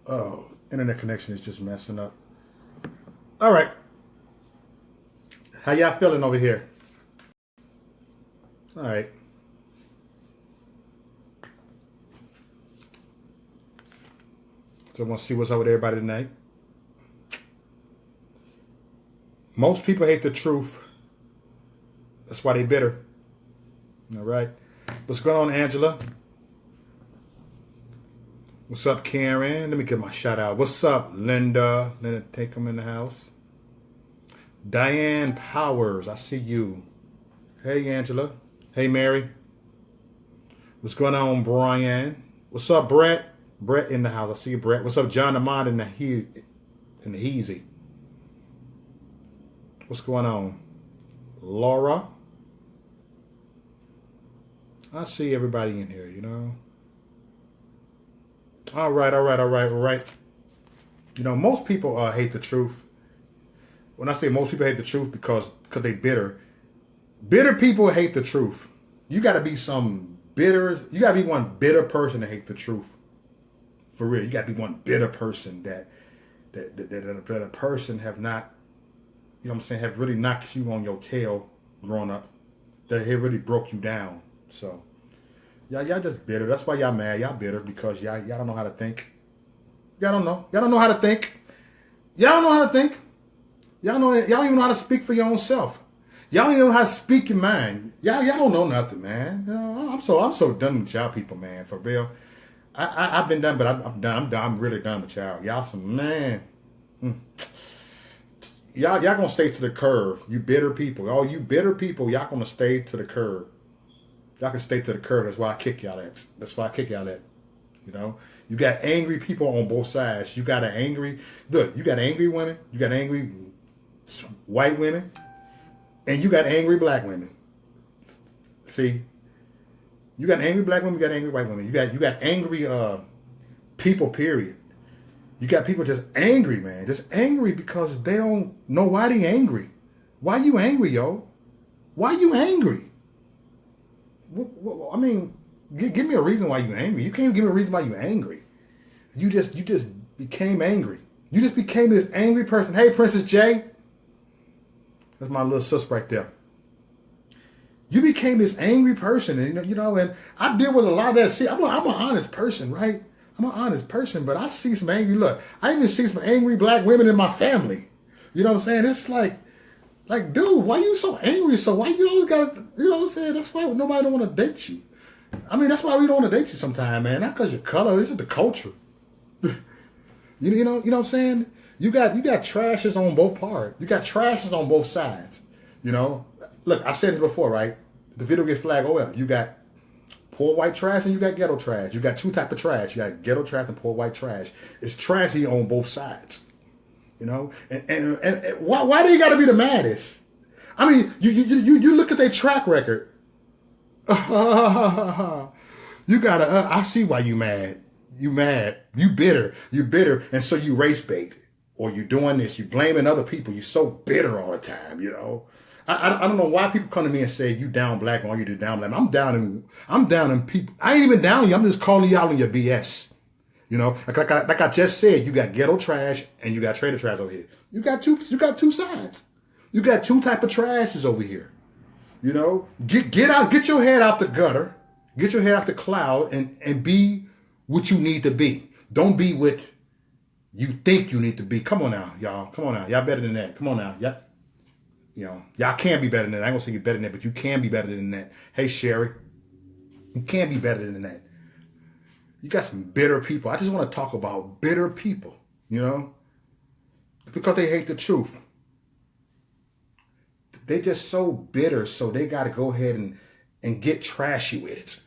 Oh, internet connection is just messing up. All right. How y'all feeling over here? All right. So I want to see what's up with everybody tonight. Most people hate the truth. That's why they bitter. All right. What's going on, Angela? What's up, Karen? Let me get my shout out. What's up, Linda? Linda, take them in the house. Diane Powers, I see you. Hey, Angela. Hey, Mary. What's going on, Brian? What's up, Brett? Brett in the house. I see you, Brett. What's up, John Amon in the Heezy? What's going on? Laura? I see everybody in here, you know. All right. You know, most people hate the truth. When I say most people hate the truth, because they bitter. Bitter people hate the truth. You got to be you got to be one bitter person to hate the truth. For real, you got to be one bitter person that a person have not, you know what I'm saying, have really knocked you on your tail growing up. That it really broke you down. So, y'all just bitter. That's why y'all mad. Y'all bitter because y'all don't know how to think. Y'all don't know. Y'all don't know how to think. Y'all don't know how to think. Y'all don't even know how to speak for your own self. Y'all don't even know how to speak your mind. Y'all don't know nothing, man. You know, I'm so done with y'all people, man. For real. I've been done, but I'm done. I'm really done with y'all. Y'all some man. Y'all gonna stay to the curve. You bitter people. All you bitter people, y'all gonna stay to the curve. Y'all can stay to the curve. That's why I kick y'all at. You know, you got angry people on both sides. You got angry women. You got angry white women, and you got angry black women. See, you got angry black women. You got angry white women. You got angry people. Period. You got people just angry, man. Just angry because they don't know why they angry. Why you angry, yo? Why you angry? I mean, give me a reason why you angry. You can't give me a reason why you angry. You just became angry. You just became this angry person. Hey, Princess J. That's my little sis right there. You became this angry person, and you know, and I deal with a lot of that shit. I'm an honest person, right? I'm an honest person, but I see some angry. Look, I even see some angry black women in my family. You know what I'm saying? It's like, dude, why you so angry? So why you always gotta, you know what I'm saying? That's why nobody don't want to date you. I mean, that's why we don't want to date you sometimes, man. Not because your color, this is the culture. You know what I'm saying? You got trashes on both parts. You got trashes on both sides. You know? Look, I said this before, right? The video get flagged. Oh well, you got poor white trash and you got ghetto trash. You got two types of trash. You got ghetto trash and poor white trash. It's trashy on both sides. You know? And why do you got to be the maddest? I mean, you look at their track record. You gotta. I see why you mad. You mad. You bitter. You bitter, and so you race bait, or you doing this. You blaming other people. You so bitter all the time. You know. I don't know why people come to me and say you down black or you do down black. I'm down in people. I ain't even down you. I'm just calling y'all on your BS. You know, like I just said, you got ghetto trash and you got trader trash over here. You got two sides. You got two type of trashes over here. You know, get your head out the gutter, get your head out the cloud, and be what you need to be. Don't be what you think you need to be. Come on now, y'all. Come on now, y'all better than that. Come on now, y'all. You know, y'all can be better than that. I ain't gonna say you're better than that, but you can be better than that. Hey, Sherry, you can be better than that. You got some bitter people. I just want to talk about bitter people. You know, because they hate the truth. They just so bitter, so they got to go ahead and get trashy with it.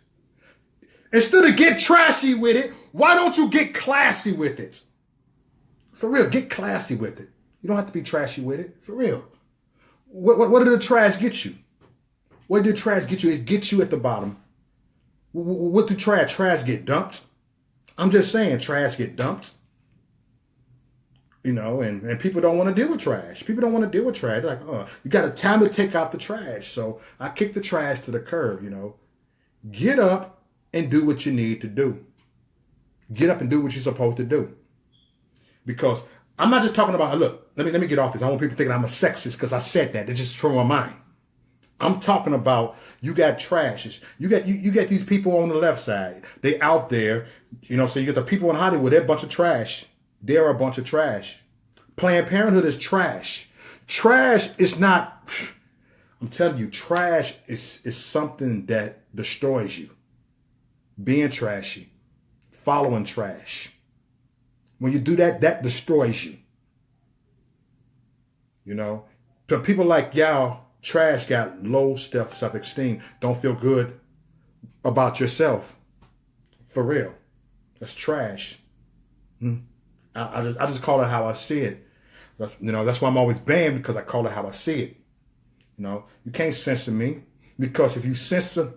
Instead of get trashy with it, why don't you get classy with it? For real, get classy with it. You don't have to be trashy with it. For real. What did the trash get you? What did trash get you? It gets you at the bottom. What did trash get dumped? I'm just saying trash get dumped. You know, and people don't want to deal with trash. People don't want to deal with trash. They're like, you got a time to take out the trash. So I kick the trash to the curb, you know. Get up and do what you need to do. Get up and do what you're supposed to do. Because I'm not just talking about, look, let me get off this. I don't want people thinking I'm a sexist because I said that. It's just from my mind. I'm talking about you got trashes. You got these people on the left side. They out there, so you get the people in Hollywood, they're a bunch of trash. They're a bunch of trash. Planned Parenthood is trash. Trash is not, I'm telling you, trash is something that destroys you. Being trashy, following trash. When you do that, that destroys you. So people like y'all, trash got low self-esteem. Don't feel good about yourself. For real. That's trash. I just call it how I see it. That's why I'm always banned, because I call it how I see it. You can't censor me, because if you censor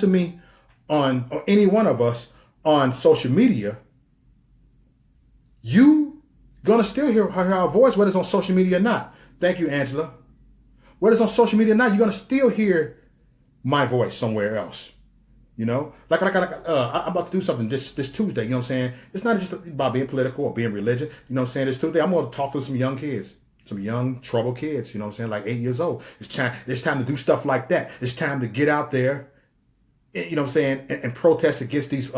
me on or any one of us on social media, you gonna still hear our voice, whether it's on social media or not. Thank you, Angela. Whether it's on social media or not, you're gonna still hear my voice somewhere else. I'm about to do something this Tuesday. You know what I'm saying? It's not just about being political or being religious. You know what I'm saying? This Tuesday, I'm going to talk to some young kids, some young troubled kids. You know what I'm saying? Like 8 years old. It's time to do stuff like that. It's time to get out there. You know what I'm saying? And protest against these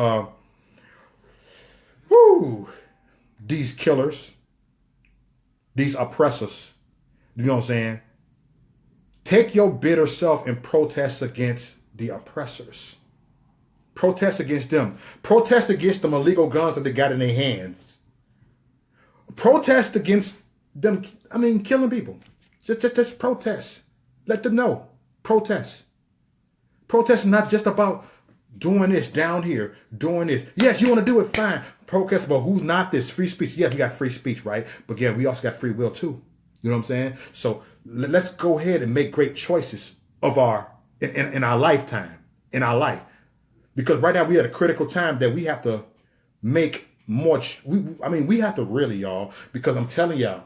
killers, these oppressors. You know what I'm saying? Take your bitter self and protest against the oppressors. Protest against them. Protest against them illegal guns that they got in their hands. Protest against them, killing people. Just protest. Let them know. Protest. Protest is not just about doing this down here, doing this. Yes, you want to do it, fine. Protest about who's not this. Free speech. Yes, we got free speech, right? But yeah, we also got free will too. You know what I'm saying? So let's go ahead and make great choices of in our lifetime, in our life. Because right now we at a critical time that we have to make more. We have to really, y'all. Because I'm telling y'all.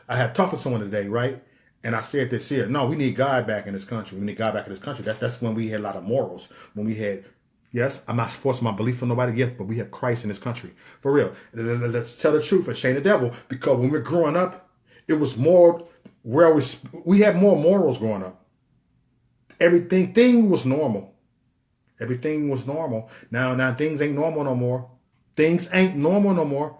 I had talked to someone today, right? And I said this here. No, we need God back in this country. We need God back in this country. That's when we had a lot of morals. When we had, yes, I'm not forcing my belief on nobody yet, but we have Christ in this country. For real. Let's tell the truth and shame the devil. Because when we're growing up, it was more where we had more morals growing up. Everything was normal. Everything was normal. Now things ain't normal no more. Things ain't normal no more.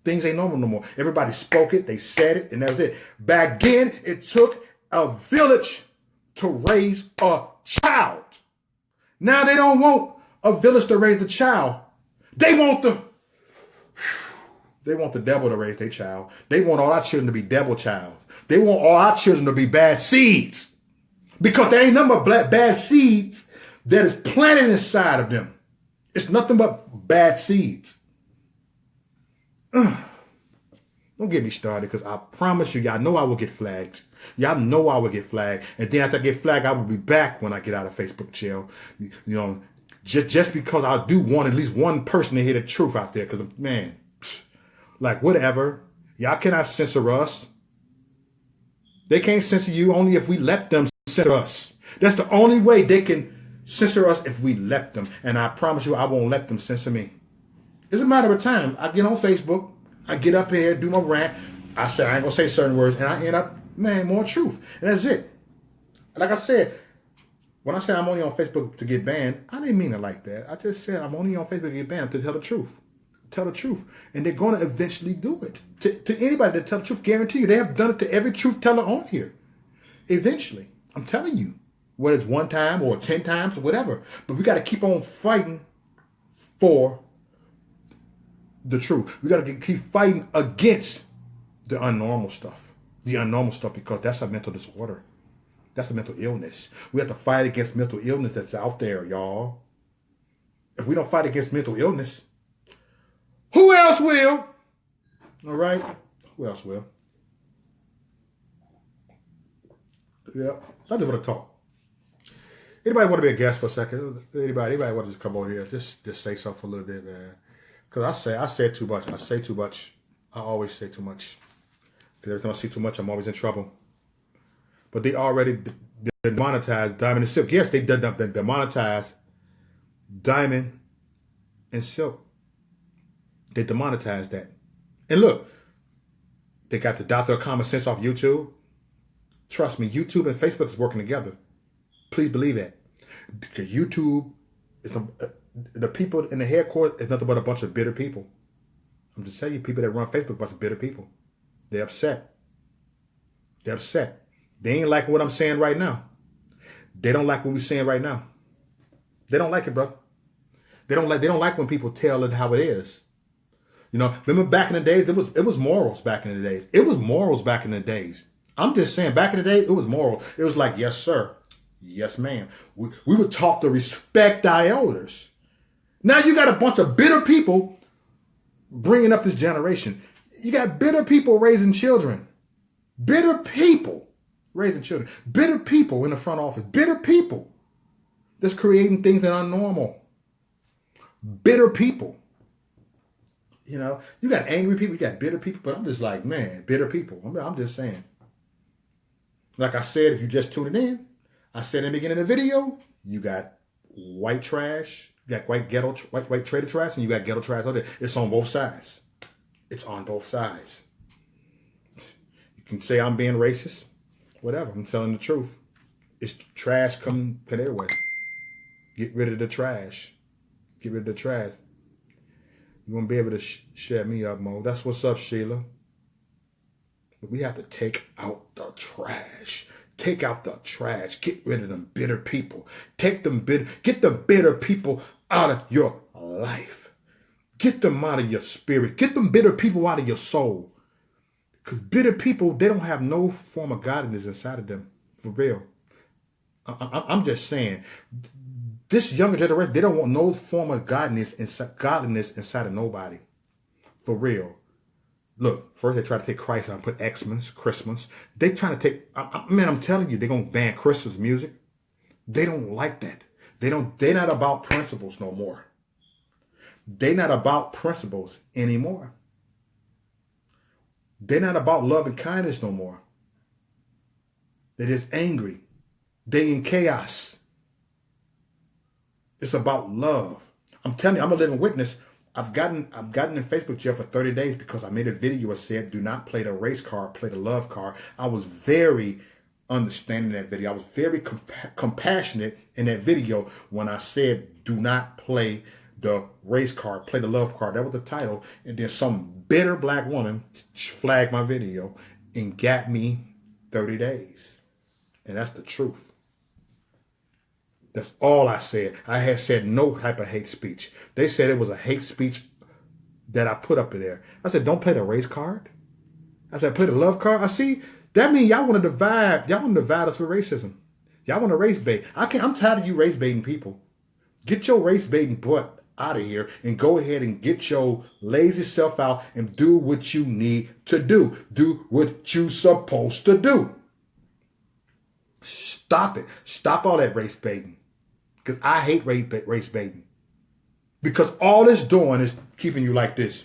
Things ain't normal no more. Everybody spoke it, they said it, and that was it. Back then, it took a village to raise a child. Now they don't want a village to raise the child. They want the devil to raise their child. They want all our children to be devil child. They want all our children to be bad seeds. Because there ain't nothing but bad seeds that is planted inside of them. It's nothing but bad seeds. Don't get me started, because I promise you, y'all know I will get flagged. Y'all know I will get flagged. And then after I get flagged, I will be back when I get out of Facebook jail. Just because I do want at least one person to hear the truth out there. Because, man, whatever. Y'all cannot censor us. They can't censor you only if we let them censor us. That's the only way they can censor us, if we let them. And I promise you, I won't let them censor me. It's a matter of time. I get on Facebook, I get up here, do my rant. I say I ain't gonna say certain words, and I end up, more truth. And that's it. Like I said, when I said I'm only on Facebook to get banned, I didn't mean it like that. I just said I'm only on Facebook to get banned to tell the truth. Tell the truth. And they're going to eventually do it. To anybody that tell the truth, guarantee you, they have done it to every truth teller on here. Eventually. I'm telling you. Whether it's one time or 10 times or whatever. But we got to keep on fighting for the truth. We got to keep fighting against the unnormal stuff. The unnormal stuff, because that's a mental disorder. That's a mental illness. We have to fight against mental illness that's out there, y'all. If we don't fight against mental illness, who else will? All right? Who else will? Yeah. I just want to talk. Anybody want to be a guest for a second? Anybody want to just come over here? Just say something for a little bit, man. Because I say too much. I say too much. I always say too much. Because every time I see too much, I'm always in trouble. But they already demonetized Diamond and Silk. Yes, they demonetized Diamond and Silk. They demonetized that. And look, they got the Doctor of Common Sense off YouTube. Trust me, YouTube and Facebook is working together. Please believe that. Because YouTube is the people in the headquarters is nothing but a bunch of bitter people. I'm just telling you, people that run Facebook, a bunch of bitter people. They're upset. They're upset. They ain't like what I'm saying right now. They don't like what we're saying right now. They don't like it, bro. They don't like when people tell it how it is. You know, remember back in the days, it was morals back in the days. It was morals back in the days. I'm just saying, back in the day, it was moral. It was like, yes, sir. Yes, ma'am. We were taught to respect our elders. Now you got a bunch of bitter people bringing up this generation. You got bitter people raising children. Bitter people raising children. Bitter people in the front office. Bitter people that's creating things that are normal. Bitter people. You know, you got angry people, you got bitter people, but I'm just like, man, bitter people. I'm just saying. Like I said, if you just tuned in, I said in the beginning of the video, you got white trash, you got white trader trash, and you got ghetto trash out there. It's on both sides. It's on both sides. You can say I'm being racist, whatever. I'm telling the truth. It's trash coming their way. Get rid of the trash. Get rid of the trash. You won't be able to shut me up, Mo. That's what's up, Sheila. But we have to take out the trash. Take out the trash. Get rid of them bitter people. Get the bitter people out of your life. Get them out of your spirit. Get them bitter people out of your soul. Because bitter people, they don't have no form of godliness inside of them. For real. I'm just saying. This younger generation, they don't want no form of godliness inside of nobody. For real. Look, first they try to take Christ out and put Xmas, Christmas. They trying to take, man, I'm telling you, they're going to ban Christmas music. They don't like that. They're not about principles no more. They're not about principles anymore. They're not about love and kindness no more. They're just angry. They in chaos. It's about love. I'm telling you, I'm a living witness. I've gotten in Facebook jail for 30 days because I made a video that said, do not play the race card, play the love card. I was very understanding that video. I was very compassionate in that video when I said, do not play the race card, play the love card. That was the title. And then some bitter black woman flagged my video and got me 30 days. And that's the truth. That's all I said. I had said no type of hate speech. They said it was a hate speech that I put up in there. I said, don't play the race card. I said, play the love card. I see. That means y'all want to divide. Y'all want to divide us with racism. Y'all want to race bait. I'm tired of you race baiting people. Get your race baiting butt out of here and go ahead and get your lazy self out and do what you need to do. Do what you supposed to do. Stop it. Stop all that race baiting. Because I hate race baiting. Because all it's doing is keeping you like this.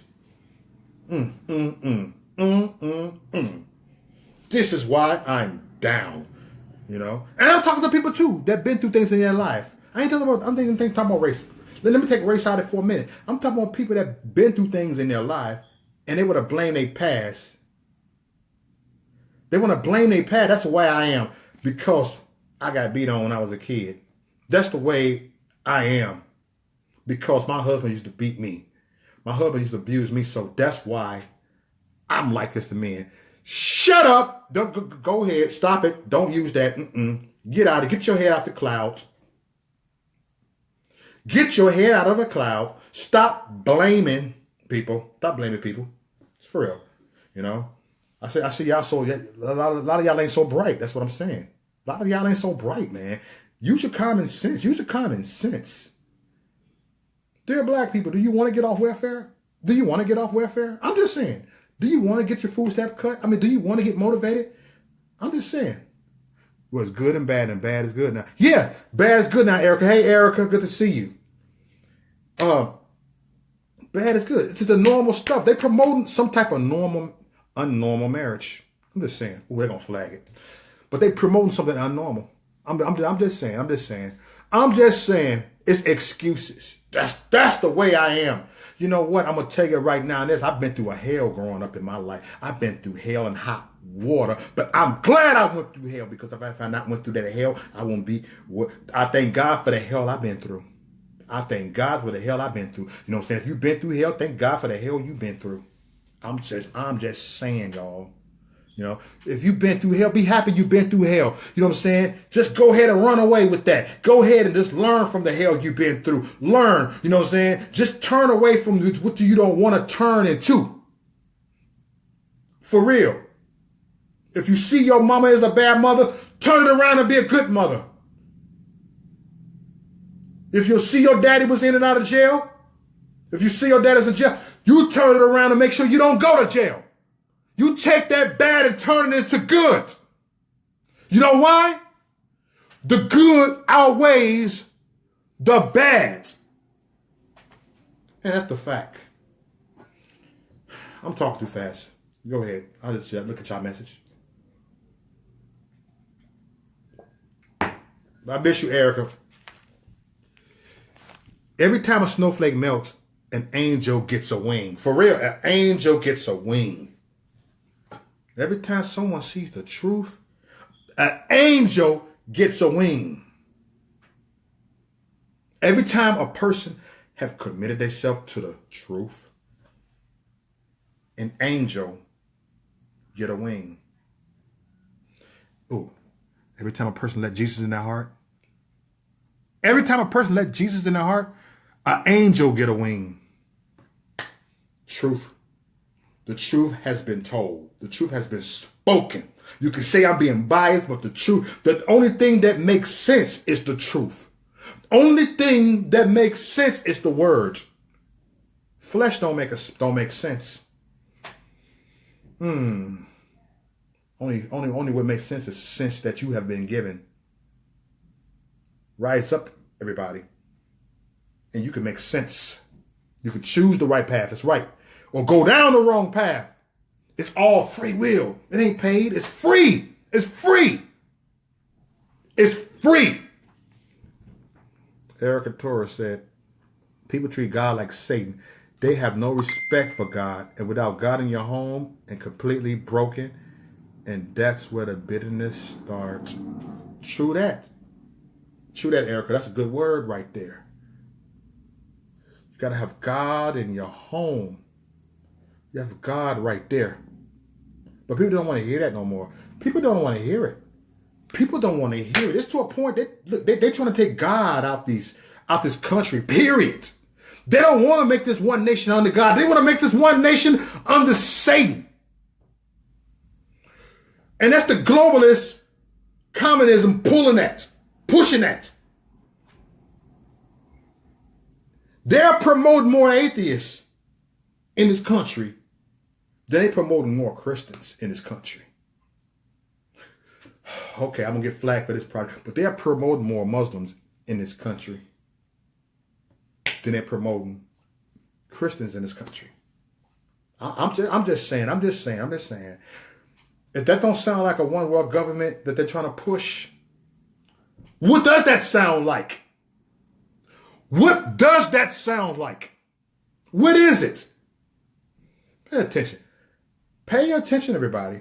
This is why I'm down. You know? And I'm talking to people too that been through things in their life. I'm talking about race. Let me take race out of it for a minute. I'm talking about people that been through things in their life and they want to blame their past. They want to blame their past. That's the way I am. Because I got beat on when I was a kid. That's the way I am. Because my husband used to beat me. My husband used to abuse me. So that's why I'm like this to men. Shut up. Don't go ahead. Stop it. Don't use that. Get out of it. Get your head out the clouds. Get your head out of the cloud. Stop blaming people. Stop blaming people. It's for real. You know? I see y'all so, a lot of y'all ain't so bright. That's what I'm saying. A lot of y'all ain't so bright, man. Use your common sense. Use your common sense. Dear black people, do you want to get off welfare? Do you want to get off welfare? I'm just saying. Do you want to get your food stamp cut? I mean, do you want to get motivated? I'm just saying. Well, it's good and bad is good now. Yeah, bad is good now, Erica. Hey, Erica, good to see you. Bad is good. It's the normal stuff. They promoting some type of unnormal marriage. I'm just saying. We're going to flag it. But they promoting something unnormal. I'm just saying. It's excuses. That's the way I am. You know what? I'm going to tell you right now, I've been through a hell growing up in my life. I've been through hell and hot water, but I'm glad I went through hell, because if I not went through that hell, I wouldn't be what. I thank God for the hell I've been through. I thank God for the hell I've been through. You know what I'm saying? If you've been through hell, thank God for the hell you've been through. I'm just saying, y'all. You know, if you've been through hell, be happy you've been through hell. You know what I'm saying? Just go ahead and run away with that. Go ahead and just learn from the hell you've been through. Learn, you know what I'm saying? Just turn away from what you don't want to turn into. For real. If you see your mama is a bad mother, turn it around and be a good mother. If you see your daddy was in and out of jail, if you see your daddy's in jail, you turn it around and make sure you don't go to jail. You take that bad and turn it into good. You know why? The good outweighs the bad. And that's the fact. I'm talking too fast. Go ahead. I'll just look at y'all message. I miss you, Erica. Every time a snowflake melts, an angel gets a wing. For real, an angel gets a wing. Every time someone sees the truth, an angel gets a wing. Every time a person have committed themselves to the truth, an angel get a wing. Ooh, every time a person let Jesus in their heart, every time a person let Jesus in their heart, an angel get a wing. Truth. The truth has been told. The truth has been spoken. You can say I'm being biased, but the truth, the only thing that makes sense is the truth. Only thing that makes sense is the word. Flesh don't make sense. Only what makes sense is sense that you have been given. Rise up, everybody. And you can make sense. You can choose the right path. It's right. Or go down the wrong path. It's all free will. It ain't paid. It's free. It's free. It's free. Erica Torres said, people treat God like Satan. They have no respect for God. And without God in your home and completely broken, and that's where the bitterness starts. True that. True that, Erica. That's a good word right there. You got to have God in your home. You have God right there. But people don't want to hear that no more. People don't want to hear it. People don't want to hear it. It's to a point that they're trying to take God out this country, period. They don't want to make this one nation under God. They want to make this one nation under Satan. And that's the globalist communism pushing that. They're promoting more atheists in this country than they promoting more Christians in this country. Okay, I'm going to get flagged for this project, but they're promoting more Muslims in this country than they're promoting Christians in this country. I'm just saying. If that don't sound like a one world government that they're trying to push, what does that sound like? What does that sound like? What is it? Pay attention. Pay attention, everybody.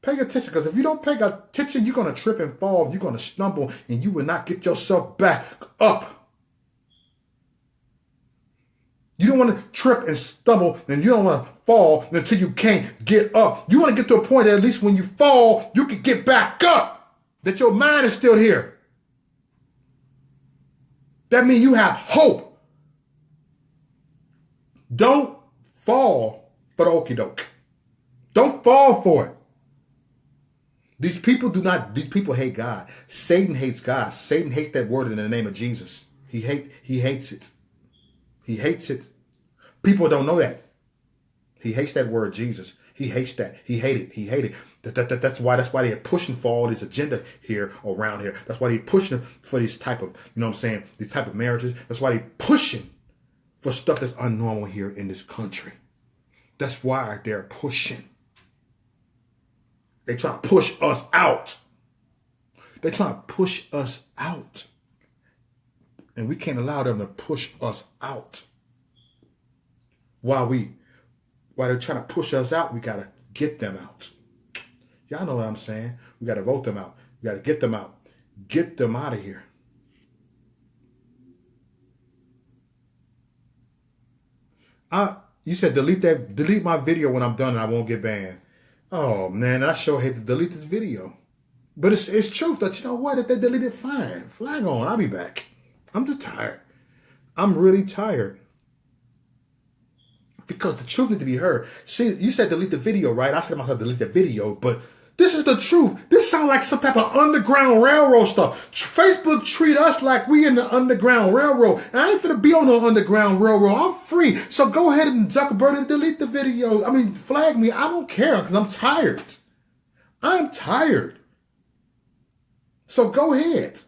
Pay attention, because if you don't pay attention, you're going to trip and fall. You're going to stumble, and you will not get yourself back up. You don't want to trip and stumble, and you don't want to fall until you can't get up. You want to get to a point that at least when you fall, you can get back up, that your mind is still here. That means you have hope. Don't fall for the okie doke. Don't fall for it. These people hate God. Satan hates God. Satan hates that word in the name of Jesus. He hates it. He hates it. People don't know that. He hates that word Jesus. He hates that. He hated it. That's why they're pushing for all this agenda here around here. That's why they're pushing for this type of, you know what I'm saying, these type of marriages. That's why they're pushing for stuff that's unnormal here in this country. That's why they're pushing. They try to push us out. They try to push us out. And we can't allow them to push us out. While they're trying to push us out, we gotta get them out. Y'all know what I'm saying. We gotta vote them out. We gotta get them out. Get them out of here. You said delete my video when I'm done and I won't get banned. Oh man, I sure hate to delete this video. But it's truth that, you know what, if they delete it, fine. Flag on, I'll be back. I'm just tired. I'm really tired. Because the truth needs to be heard. See, you said delete the video, right? I said to myself, delete the video, but this is the truth. This sounds like some type of Underground Railroad stuff. Facebook treat us like we in the Underground Railroad. And I ain't finna be on the Underground Railroad. I'm free. So go ahead and Zuckerberg and delete the video. I mean, flag me. I don't care because I'm tired. I'm tired. So go ahead.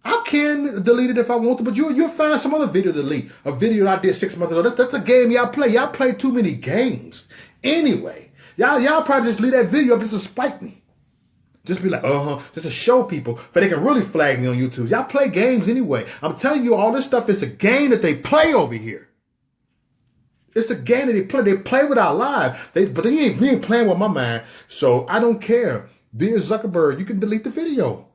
I can delete it if I want to, but you'll find some other video to delete. A video that I did 6 months ago. That's a game y'all play. Y'all play too many games. Anyway, y'all probably just leave that video up just to spite me. Just be like, just to show people, but they can really flag me on YouTube. Y'all play games anyway. I'm telling you, all this stuff is a game that they play over here. It's a game that they play. They play with our lives. But they ain't playing with my mind. So I don't care. Dear Zuckerberg, you can delete the video.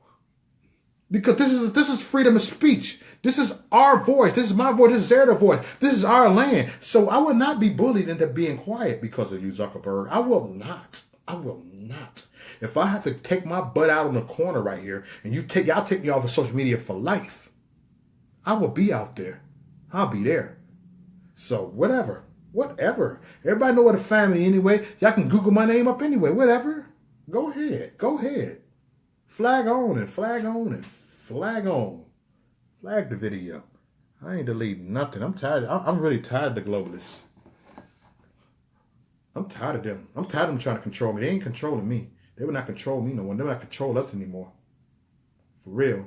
Because this is freedom of speech. This is our voice. This is my voice. This is their voice. This is our land. So I will not be bullied into being quiet because of you, Zuckerberg. I will not. I will not. If I have to take my butt out on the corner right here and y'all take me off of social media for life, I will be out there. I'll be there. So whatever. Everybody know where to find me anyway. Y'all can Google my name up anyway. Whatever. Go ahead. Flag on and flag on and flag on. Flag the video. I ain't deleting nothing. I'm tired. I'm really tired of the globalists. I'm tired of them. I'm tired of them trying to control me. They ain't controlling me. They will not control me no more. They will not control us anymore. For real.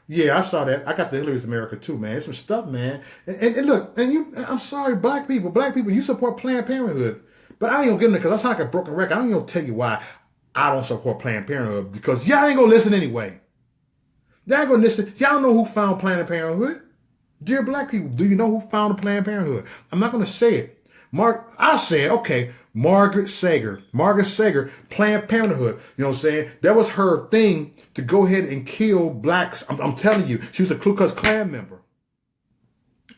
Yeah, I saw that. I got the Hillary's America too, man. It's some stuff, man. And look, I'm sorry, black people, you support Planned Parenthood. But I ain't gonna get in there because I sound like a broken record. I ain't gonna tell you why I don't support Planned Parenthood, because y'all ain't gonna listen anyway. Y'all ain't gonna listen. Y'all know who found Planned Parenthood. Dear black people, do you know who founded Planned Parenthood? I'm not gonna say it. I said, okay, Margaret Sager, Planned Parenthood. You know what I'm saying? That was her thing to go ahead and kill blacks. I'm telling you, she was a Ku Klux Klan member.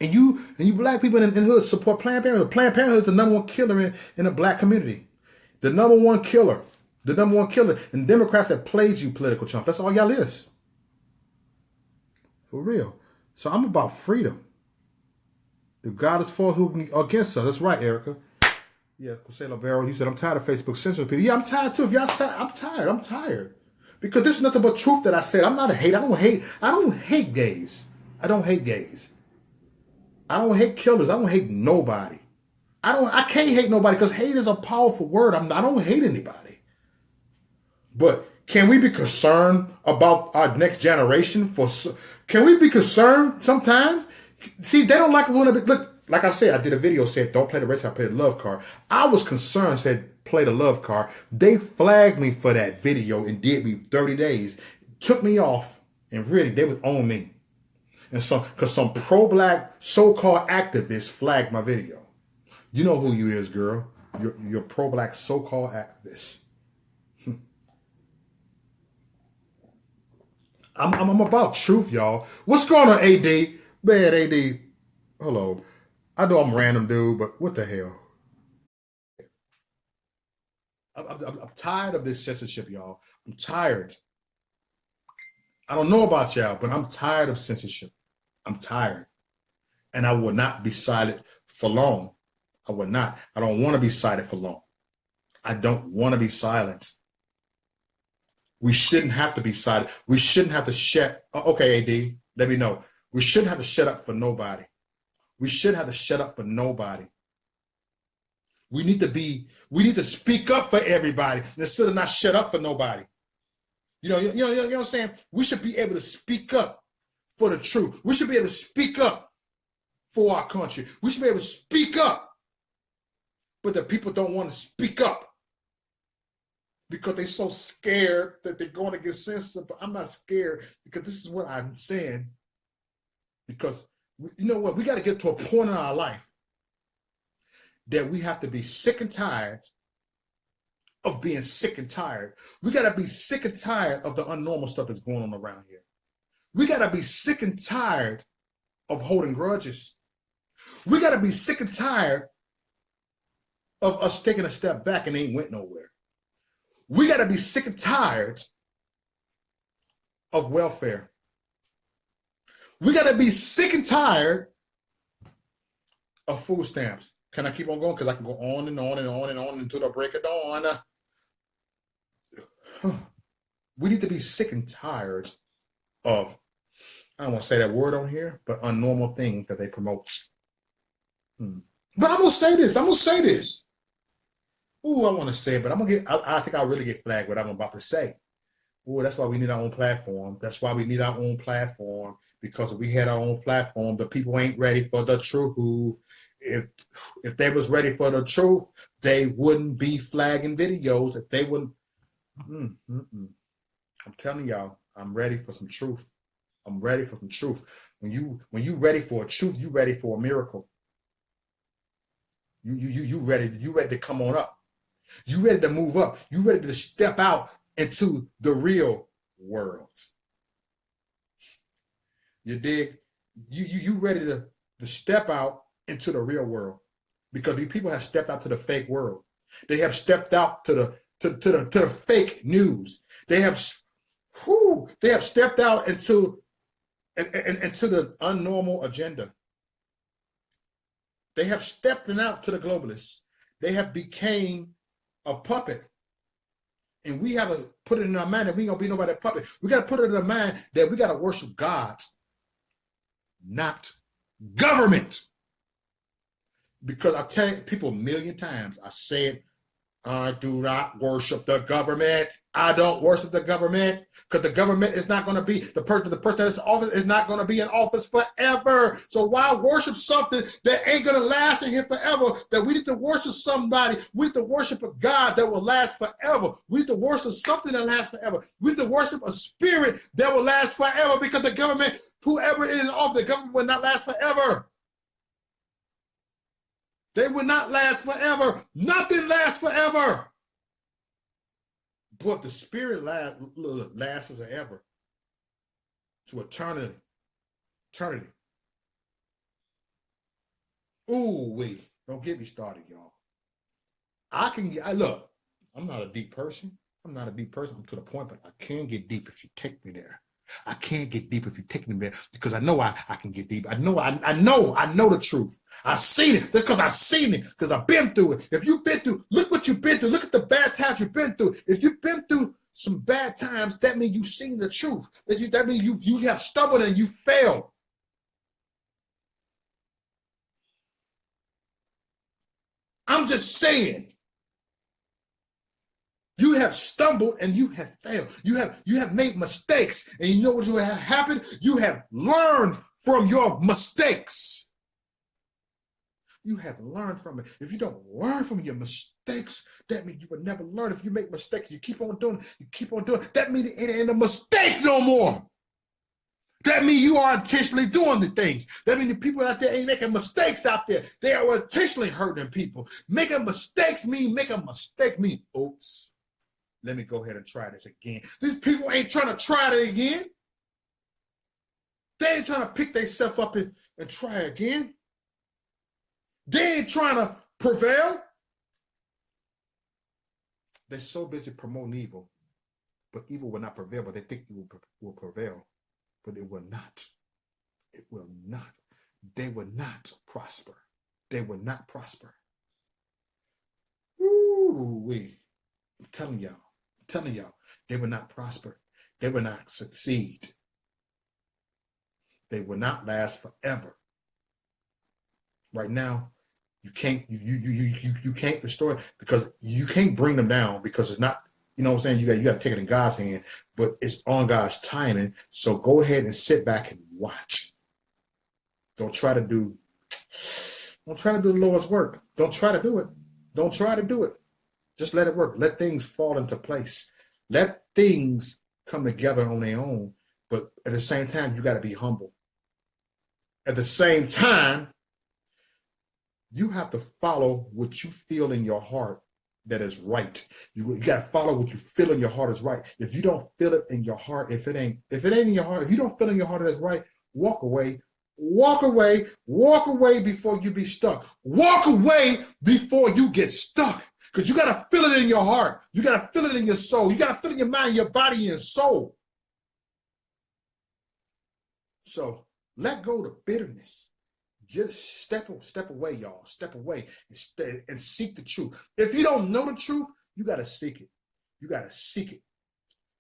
And you black people in the hood support Planned Parenthood. Planned Parenthood is the number one killer in the black community. The number one killer. And Democrats have played you, political chump. That's all y'all is. For real. So I'm about freedom. If God is for us, who can against us? That's right, Erica. Yeah, Cosela Barrow, you said, I'm tired of Facebook censoring people. Yeah, I'm tired too. If y'all say, I'm tired. Because this is nothing but truth that I said. I'm not a hate. I don't hate gays. I don't hate gays. I don't hate killers. I don't hate nobody. I can't hate nobody because hate is a powerful word. I don't hate anybody. But can we be concerned about our next generation? Can we be concerned sometimes? See, they don't like when look. Like I said, I did a video said don't play the race. I play the love card. I was concerned. Said play the love card. They flagged me for that video and did me 30 days. Took me off, and really they was on me. And because some pro-black so-called activists flagged my video. You know who you is, girl. You're pro-black so-called activist. I'm about truth, y'all. What's going on, AD? Man, AD, hello. I know I'm a random dude, but what the hell? I'm tired of this censorship, y'all. I'm tired. I don't know about y'all, but I'm tired of censorship. I'm tired. And I will not be silent for long. I will not. I don't want to be silent for long. I don't want to be silent. We shouldn't have to be silent. We shouldn't have to shut. Okay, AD, let me know. We shouldn't have to shut up for nobody. We shouldn't have to shut up for nobody. We need to speak up for everybody instead of not shut up for nobody. You know what I'm saying? We should be able to speak up for the truth. We should be able to speak up for our country. We should be able to speak up. But the people don't want to speak up because they're so scared that they're going to get censored. But I'm not scared because this is what I'm saying. Because you know what? We got to get to a point in our life that we have to be sick and tired of being sick and tired. We got to be sick and tired of the unnormal stuff that's going on around here. We got to be sick and tired of holding grudges. We got to be sick and tired of us taking a step back and ain't went nowhere. We got to be sick and tired of welfare. We got to be sick and tired of food stamps. Can I keep on going? Because I can go on and on and on and on until the break of dawn. We need to be sick and tired of, I don't want to say that word on here, but unnormal things that they promote. But I'm going to say this. Ooh, I want to say it, but I think I'll really get flagged what I'm about to say. Ooh, that's why we need our own platform. That's why we need our own platform, because if we had our own platform, the people ain't ready for the truth. If they was ready for the truth, they wouldn't be flagging videos. If they wouldn't, I'm telling y'all, I'm ready for some truth. I'm ready for some truth. When you ready for a truth, you ready for a miracle. You ready to come on up. You ready to move up. You ready to step out into the real world. You dig? You ready to step out into the real world, because these people have stepped out to the fake world. They have stepped out to the fake news. They have stepped out into the unnormal agenda. They have stepped out to the globalists. They have became a puppet. And we have to put it in our mind that we ain't gonna be nobody's puppet. We got to put it in our mind that we got to worship God, not government. Because I tell people a million times, I say it, I do not worship the government. I don't worship the government, because the government is not going to be the person that's in office is not going to be in office forever. So why worship something that ain't going to last in here forever? That we need to worship somebody. We need to worship a God that will last forever. We need to worship something that lasts forever. We need to worship a spirit that will last forever, because the government, whoever is in office, the government will not last forever. They will not last forever. Nothing lasts forever. But the spirit lasts forever. To eternity. Eternity. Ooh, wait. Don't get me started, y'all. Look, I'm not a deep person. I'm to the point, but I can get deep if you take me there. I can't get deep if you take me there, because I know I can get deep. I know the truth. I've seen it. That's because I've seen it, because I've been through it. If you've been through, look what you've been through. Look at the bad times you've been through. If you've been through some bad times, that means you've seen the truth. That means you have stumbled and you failed. I'm just saying. You have stumbled and you have failed. You have made mistakes, and you know what have happened? You have learned from your mistakes. You have learned from it. If you don't learn from your mistakes, that means you will never learn. If you make mistakes, you keep on doing it, that means it ain't a mistake no more. That means you are intentionally doing the things. That means the people out there ain't making mistakes out there. They are intentionally hurting people. Making mistakes mean oops. Let me go ahead and try this again. These people ain't trying to try it again. They ain't trying to pick themselves up and try again. They ain't trying to prevail. They're so busy promoting evil. But evil will not prevail, but they think it will prevail. But it will not. It will not. They will not prosper. They will not prosper. Ooh-wee. I'm telling y'all, they will not prosper. They will not succeed. They will not last forever. Right now, you can't destroy it, because you can't bring them down, because it's not, you know what I'm saying? You got to take it in God's hand, but it's on God's timing. So go ahead and sit back and watch. Don't try to do the Lord's work. Don't try to do it. Just let it work. Let things fall into place. Let things come together on their own. But at the same time, you got to be humble. At the same time, You have to follow what you feel in your heart that is right. You got to follow what you feel in your heart is right. If you don't feel it in your heart, if it ain't in your heart, if you don't feel in your heart that is right, walk away. Walk away. Walk away before you be stuck. Walk away before you get stuck. Because you got to feel it in your heart. You got to feel it in your soul. You got to feel it in your mind, your body, and soul. So let go of the bitterness. Just step away, y'all. Step away and seek the truth. If you don't know the truth, you got to seek it. You got to seek it.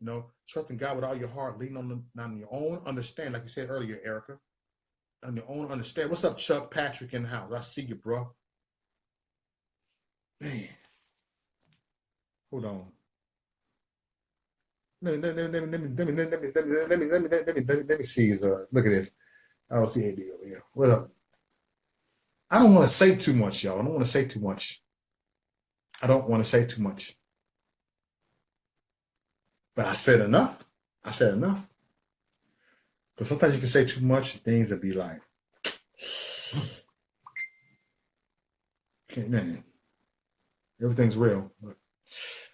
You know, trusting God with all your heart, leaning on your own understanding, like you said earlier, Erica. On your own understanding. What's up, Chuck Patrick in the house? I see you, bro. Man, hold on. Let me see. Look at this. I don't see A.D. over here. What up? I don't want to say too much, y'all. I don't want to say too much. I don't want to say too much. But I said enough. I said enough. Because sometimes you can say too much, things will be like, okay, man, everything's real.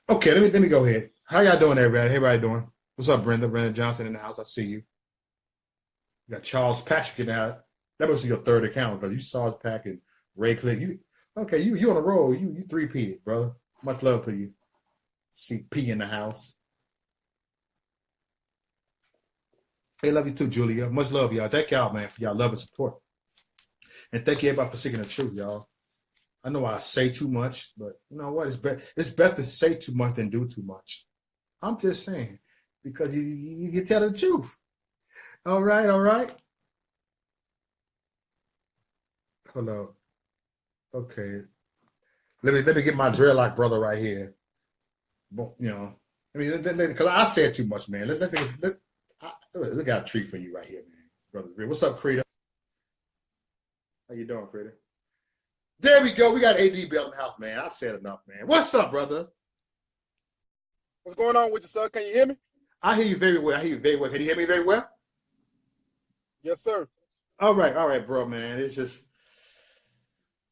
Okay, let me go ahead. How y'all doing, everybody? Everybody doing? What's up, Brenda? Brenda Johnson in the house. I see you. You got Charles Patrick in the house. That must be your third account because you saw Pack and Ray Click. You on the roll. You three-peated, brother. Much love to you. CP in the house. Hey, love you too, Julia. Much love, y'all. Thank y'all, man, for y'all love and support. And thank you, everybody, for seeking the truth, y'all. I know I say too much, but you know what? It's better to say too much than do too much. I'm just saying, because you tell the truth. All right, all right. Hold on. Okay. Let me get my dreadlock brother right here. But, you know, I mean, because I said too much, man. Look got a treat for you right here, man. Brother, what's up, Creator? How you doing, Creator? There we go. We got A.D.Bell in the house, man. I said enough, man. What's up, brother? What's going on with you, sir? Can you hear me? I hear you very well. I hear you very well. Can you hear me very well? Yes, sir. All right, bro, man. It's just,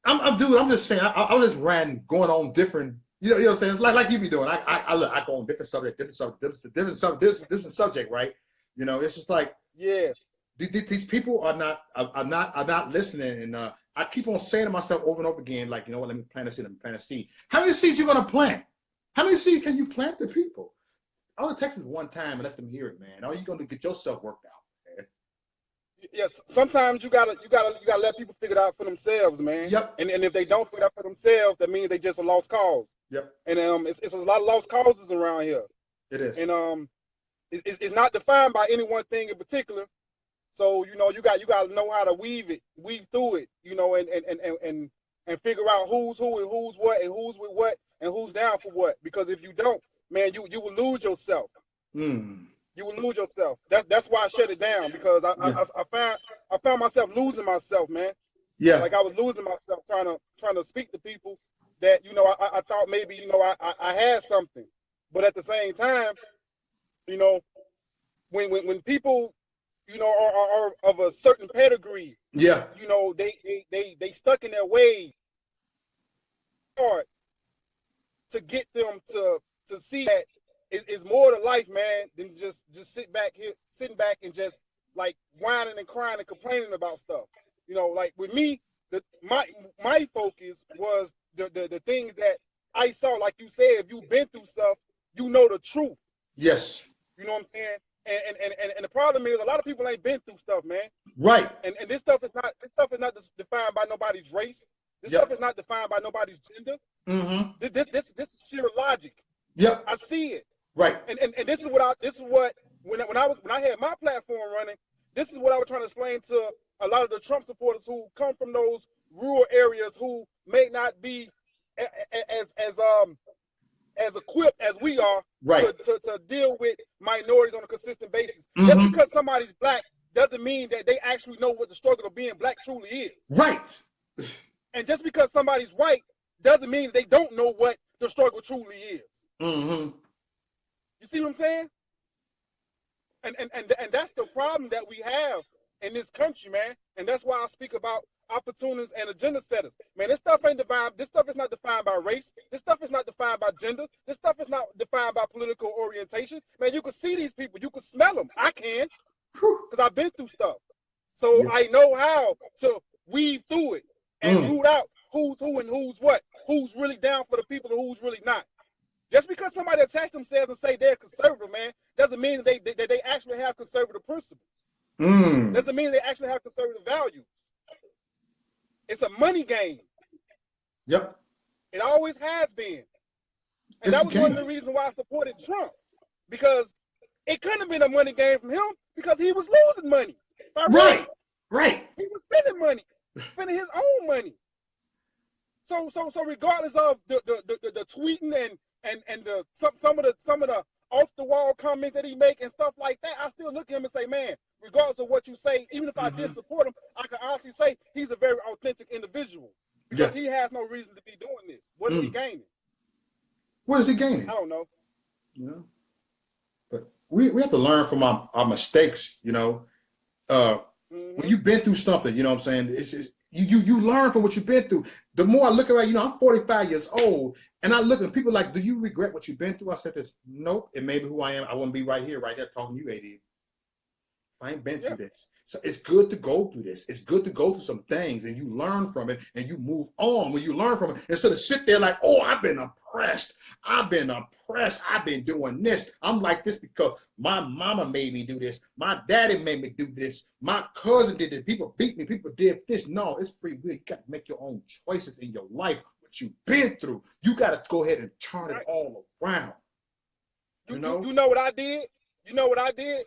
I'm just saying. I was just going on different. You know what I'm saying? Like you be doing. I go on different subject, different subject, right? You know, it's just like, Yeah. these people are not listening, and I keep on saying to myself over and over again, like, you know what? Let me plant a seed. Let me plant a seed. How many seeds you gonna plant? How many seeds can you plant to people? All it takes is one time and let them hear it, man. All you gonna get yourself worked out, man. Yes. Sometimes you gotta let people figure it out for themselves, man. Yep. And if they don't figure it out for themselves, that means they just a lost cause. Yep. And it's a lot of lost causes around here. It is. And it's not defined by any one thing in particular. So you got to know how to weave through it, and figure out who's who and who's what and who's with what and who's down for what. Because if you don't, man, you will lose yourself. Mm. You will lose yourself. That's why I shut it down, because Yeah. I found myself losing myself, man. Yeah. Like I was losing myself trying to speak to people that I thought maybe I had something, but at the same time, you know when people are of a certain pedigree, Yeah. they stuck in their ways, hard to get them to see that it's more to life, man, than just sitting back and just like whining and crying and complaining about stuff. Like with me, my focus was the things that I saw. Like you said, if you've been through stuff, you know the truth. Yes. You know what I'm saying? And the problem is a lot of people ain't been through stuff, man. Right. And this stuff is not defined by nobody's race. This Yep. stuff is not defined by nobody's gender. Mm-hmm. This is sheer logic. Yep. I see it. Right. And this is what when I had my platform running, this is what I was trying to explain to a lot of the Trump supporters who come from those rural areas who may not be as equipped as we are Right. to deal with minorities on a consistent basis. Mm-hmm. Just because somebody's black doesn't mean that they actually know what the struggle of being black truly is. Right. And just because somebody's white doesn't mean they don't know what the struggle truly is. Mm-hmm. You see what I'm saying? And that's the problem that we have in this country, man. And that's why I speak about opportunists, and agenda setters. Man, this stuff ain't defined. This stuff is not defined by race. This stuff is not defined by gender. This stuff is not defined by political orientation. Man, you can see these people. You can smell them. I can, because I've been through stuff. So Yeah. I know how to weave through it and root out who's who and who's what, who's really down for the people and who's really not. Just because somebody attach themselves and say they're conservative, man, doesn't mean that they actually have conservative principles. Doesn't mean they actually have conservative values. It's a money game. Yep. It always has been. And that was one of the reasons why I supported Trump. Because it couldn't have been a money game from him because he was losing money. Right. He was spending money, spending his own money. So regardless of the tweeting and the some of the off the wall comments that he make and stuff like that, I still look at him and say, man, regardless of what you say, even if I did support him, I can honestly say he's a very authentic individual because he has no reason to be doing this. What is he gaining? What is he gaining? I don't know. You know, but we have to learn from our mistakes. You know, when you've been through something, you know what I'm saying. It's you learn from what you've been through. The more I look around, you know, I'm 45 years old, and I look at people like, do you regret what you've been through? I said this, nope. It may be who I am. I wouldn't be right here, right there, talking to you, AD. If I ain't been through this. So it's good to go through this. It's good to go through some things and you learn from it and you move on when you learn from it. Instead of sit there like, oh, I've been oppressed. I've been doing this. I'm like this because my mama made me do this. My daddy made me do this. My cousin did this. People beat me. People did this. No, it's free will. You got to make your own choices in your life. What you've been through. You got to go ahead and turn it all around. You know what I did? You know what I did?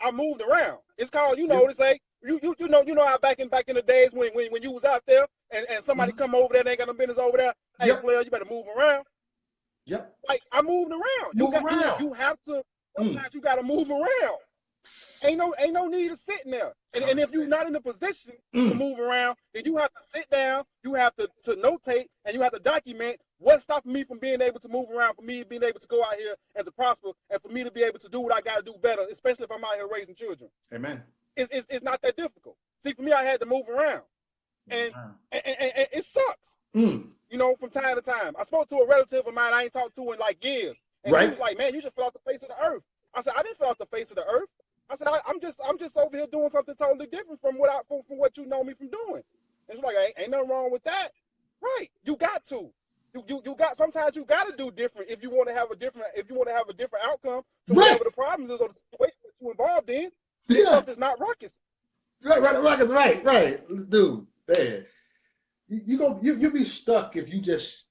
I moved around. It's called, you know, to say you know how back in the days when you was out there and somebody come over there and ain't got no business over there. Hey, player, you better move around. Yep. Like I moved around. You have to. Sometimes you got to move around. Ain't no need of sitting there. And if you're not in a position to move around, then you have to sit down. You have to notate and you have to document what's stopping me from being able to move around, for me being able to go out here and to prosper, and for me to be able to do what I got to do better, especially if I'm out here raising children. Amen. It's not that difficult. See, for me, I had to move around, and it sucks. You know, from time to time. I spoke to a relative of mine I ain't talked to in like years, and she was like, "Man, you just fell off the face of the earth." I said, "I didn't fall off the face of the earth." I said, I'm just over here doing something totally different from what you know me from doing. And she's like, ain't nothing wrong with that. Right. You got to. You got, sometimes you got to do different if you want to have a different outcome to whatever the problems is or the situation that you're involved in. This stuff is not ruckus. Ruckus, right. Dude, man. You'll be stuck if you just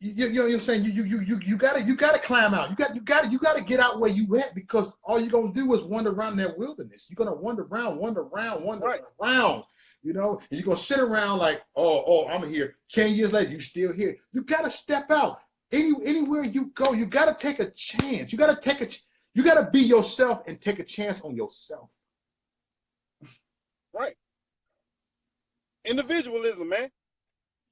you know what I'm saying? You gotta climb out. You gotta get out where you at, because all you're gonna do is wander around that wilderness. You're gonna wander around. You know, and you're gonna sit around like, oh, I'm here. 10 years later, you still here. You gotta step out. Anywhere you go, you gotta take a chance. You gotta be yourself and take a chance on yourself. Right. Individualism, man.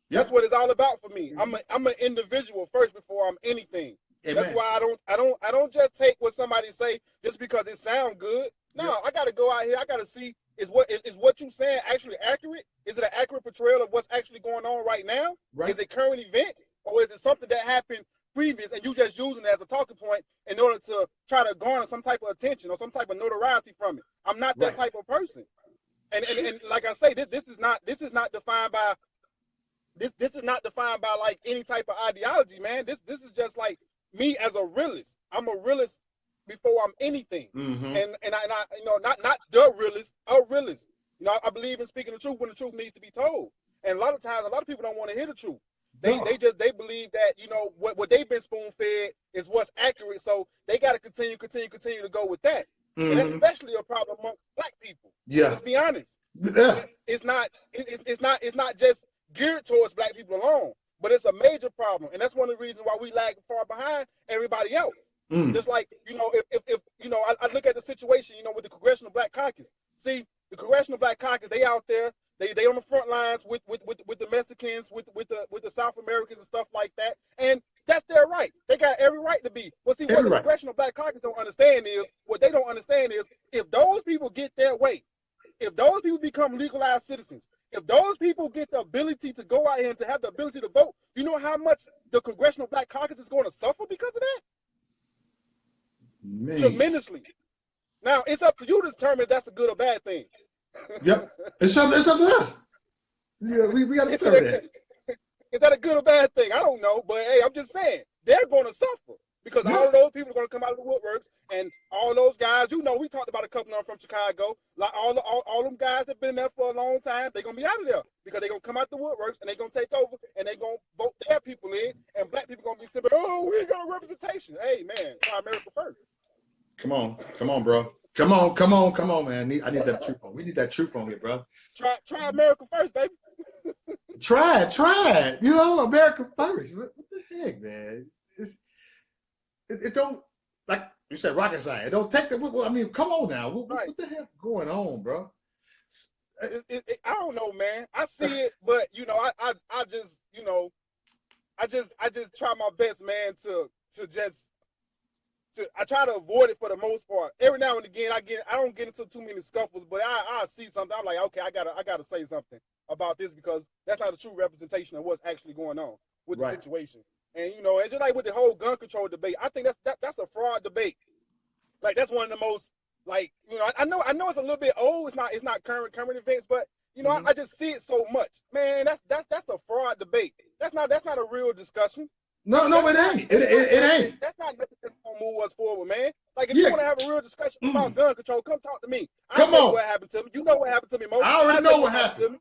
That's what it's all about for me. I'm an individual first before I'm anything. Amen. That's why I don't just take what somebody say just because it sounds good. No, I got to go out here. I got to see is what you saying actually accurate? Is it an accurate portrayal of what's actually going on right now? Right. Is it current events, or is it something that happened previous and you just using it as a talking point in order to try to garner some type of attention or some type of notoriety from it? I'm not that type of person. And like I say, this is not defined by this is not defined by like any type of ideology, man. This is just like me as a realist. I'm a realist before I'm anything. And I you know, not the realist, a realist. You know, I believe in speaking the truth when the truth needs to be told. And a lot of times, a lot of people don't want to hear the truth. They believe that, you know, what they've been spoon fed is what's accurate. So they got to continue to go with that. And that's especially a problem amongst black people. Yeah. Let's be honest. Yeah. It's not just geared towards black people alone, but it's a major problem. And that's one of the reasons why we lag far behind everybody else. Just like, you know, if you know, I look at the situation, you know, with the Congressional Black Caucus. See, the Congressional Black Caucus, they out there, they on the front lines with the Mexicans, with the South Americans and stuff like that. And that's their right. They got every right to be. Well, see, what the Congressional Black Caucus don't understand is, if those people get their way, if those people become legalized citizens, if those people get the ability to go out here and to have the ability to vote, you know how much the Congressional Black Caucus is going to suffer because of that? Man. Tremendously. Now, it's up to you to determine if that's a good or bad thing. Yep. It's up to us. Yeah, we got to determine that. Is that a good or bad thing? I don't know, but hey, I'm just saying they're going to suffer because all of those people are going to come out of the woodworks, and all those guys, you know, we talked about a couple of them from Chicago, like all them guys that been there for a long time, they're going to be out of there because they're going to come out the woodworks and they're going to take over and they're going to vote their people in, and black people going to be saying, oh, we ain't got a representation. Hey, man, try America first. Come on, bro. Come on, man. I need that truth on. We need that truth on here, bro. Try America first, baby. Try it. You know, America first. What the heck, man? It don't, like you said, rocket science. It don't take the. I mean, come on now. What the heck going on, bro? I don't know, man. I see it, but you know, I just, you know, I just try my best, man, I try to avoid it for the most part. Every now and again, I don't get into too many scuffles, but I see something. I'm like, okay, I gotta say something about this because that's not a true representation of what's actually going on with the situation. And you know, and just like with the whole gun control debate, I think that's a fraud debate. Like that's one of the most, like, you know, I know it's a little bit old. It's not current events, but you know, I just see it so much. Man, that's a fraud debate. That's not a real discussion. No, it ain't. It ain't. That's not nothing that's gonna move us forward, man. Like if you want to have a real discussion about gun control, come talk to me. I'll tell you what happened to me. You know what happened to me, Mo. I already know what happened to me.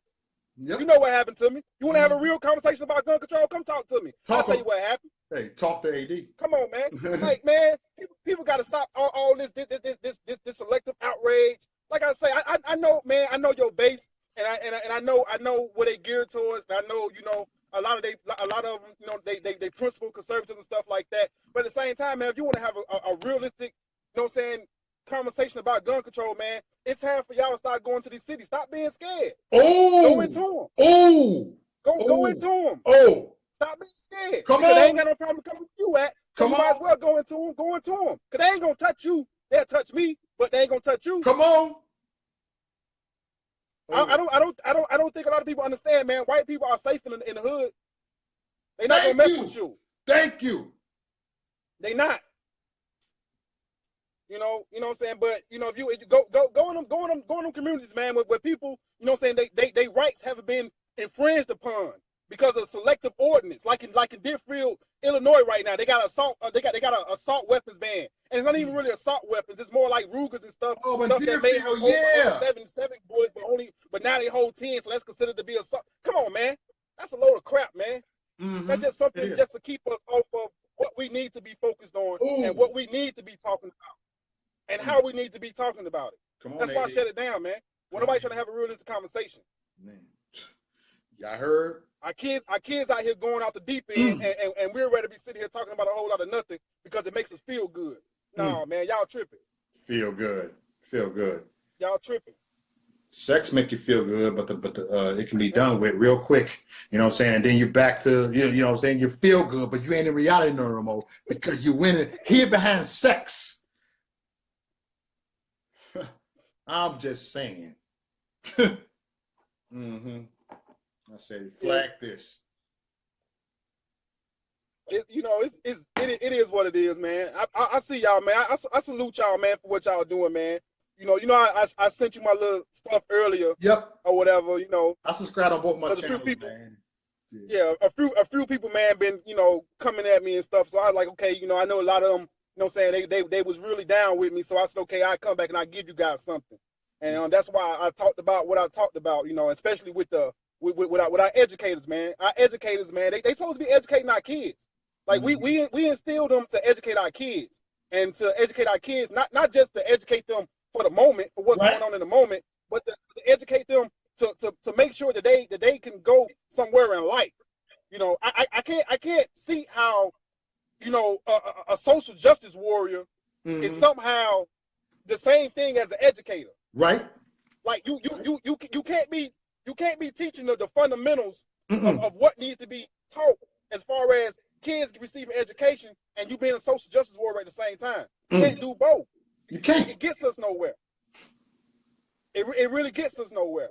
Yep. You know what happened to me. You want to have a real conversation about gun control? Come talk to me. I'll tell you what happened. Hey, talk to AD. Come on, man. Like, man, people got to stop all this selective outrage. Like I say, I know, man. I know your base, and I know what they geared towards. And I know, you know, a lot of them, you know, they principle conservatives and stuff like that. But at the same time, man, if you want to have a realistic, you know what I'm saying, conversation about gun control, man, it's time for y'all to start going to these cities. Stop being scared. Go into them. Go into them. Stop being scared. Come because on. They ain't got no problem coming to you at. So you might as well go into them. Go into them. Because they ain't going to touch you. They'll touch me, but they ain't going to touch you. Come on. I don't think a lot of people understand, man. White people are safe in the hood. They not going to mess with you. Thank you. They not. You know what I'm saying? But you know, if you go in them communities, man, where people, you know what I'm saying, they rights haven't been infringed upon because of selective ordinance, like in Deerfield, Illinois, right now. They got assault weapons ban, and it's not even really assault weapons. It's more like Rugers and stuff. Oh, but stuff Deerfield, that may hold seven bullets, but now they hold 10, so that's considered to be assault. Come on, man, that's a load of crap, man. That's just something just to keep us off of what we need to be focused on and what we need to be talking about. And how we need to be talking about it. That's why I shut it down, man. When nobody trying to have a realistic conversation. Man, y'all heard? Our kids out here going out the deep end, and we're ready to be sitting here talking about a whole lot of nothing because it makes us feel good. No, man, y'all tripping. Feel good. Y'all tripping. Sex make you feel good, but it can be done with real quick. You know what I'm saying? And then you're back to you know what I'm saying. You feel good, but you ain't in reality no more because you winning here behind sex. I'm just saying. I said, flag this. It is what it is, man. I see y'all, man. I salute y'all, man, for what y'all doing, man. You know, I sent you my little stuff earlier. Yep. Or whatever, you know. I subscribe on both my channels, man. Yeah, a few people, man, been, you know, coming at me and stuff. So I was like, okay, you know, I know a lot of them. You know what I'm saying? They was really down with me. So I said, okay, I come back and I give you guys something. And that's why I talked about what I talked about, you know, especially with our educators, man. Our educators, man, they supposed to be educating our kids. Like we instilled them to educate our kids and to educate our kids, not just to educate them for the moment, for what's going on in the moment, but to educate them to make sure that they can go somewhere in life. You know, I can't see how, you know, a social justice warrior is somehow the same thing as an educator. Right. Like you can't be teaching the fundamentals of what needs to be taught as far as kids receiving education and you being a social justice warrior at the same time. You can't do both. You can't. It gets us nowhere. It really gets us nowhere.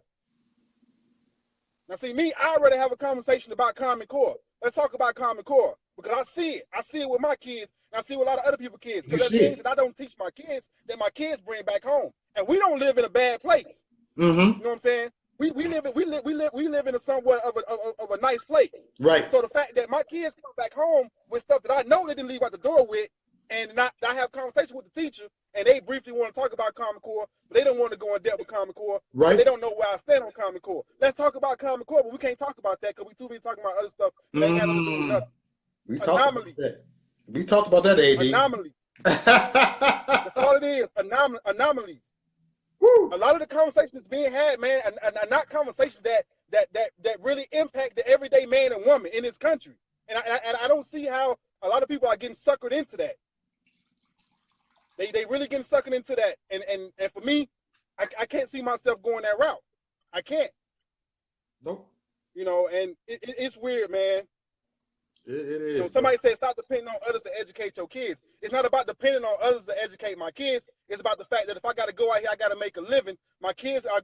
Now, see, me, I already have a conversation about Common Core. Let's talk about Common Core because I see it. I see it with my kids, and I see it with a lot of other people's kids. You Because see there's things it. that I don't teach my kids that my kids bring back home, and we don't live in a bad place. Mm-hmm. You know what I'm saying? We live in a somewhat of a nice place. Right. So the fact that my kids come back home with stuff that I know they didn't leave out the door with, and not I have conversation with the teacher, and they briefly want to talk about Common Core, but they don't want to go in depth with Common Core. Right. They don't know where I stand on Common Core. Let's talk about Common Core, but we can't talk about that because we too busy talking about other stuff that ain't got nothing to do with nothing. We talked about that. We talked about that, AD. Anomalies. That's all it is. Anomalies. Woo. A lot of the conversations that's being had, man, are not conversations that really impact the everyday man and woman in this country. And I don't see how a lot of people are getting suckered into that. They really getting suckered into that. And for me, I can't see myself going that route. I can't. Nope. You know, and it's weird, man. It is. You know, somebody said stop depending on others to educate your kids. It's not about depending on others to educate my kids. It's about the fact that if I got to go out here, I got to make a living. My kids are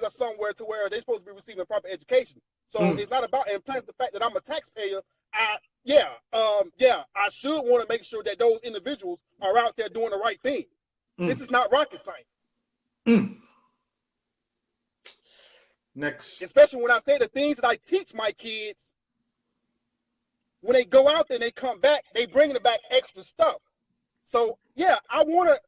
somewhere to where they're supposed to be receiving a proper education. So it's not about, and plus the fact that I'm a taxpayer, I should want to make sure that those individuals are out there doing the right thing. This is not rocket science. Next. Especially when I say the things that I teach my kids, when they go out there and they come back, they bringing back extra stuff. So yeah,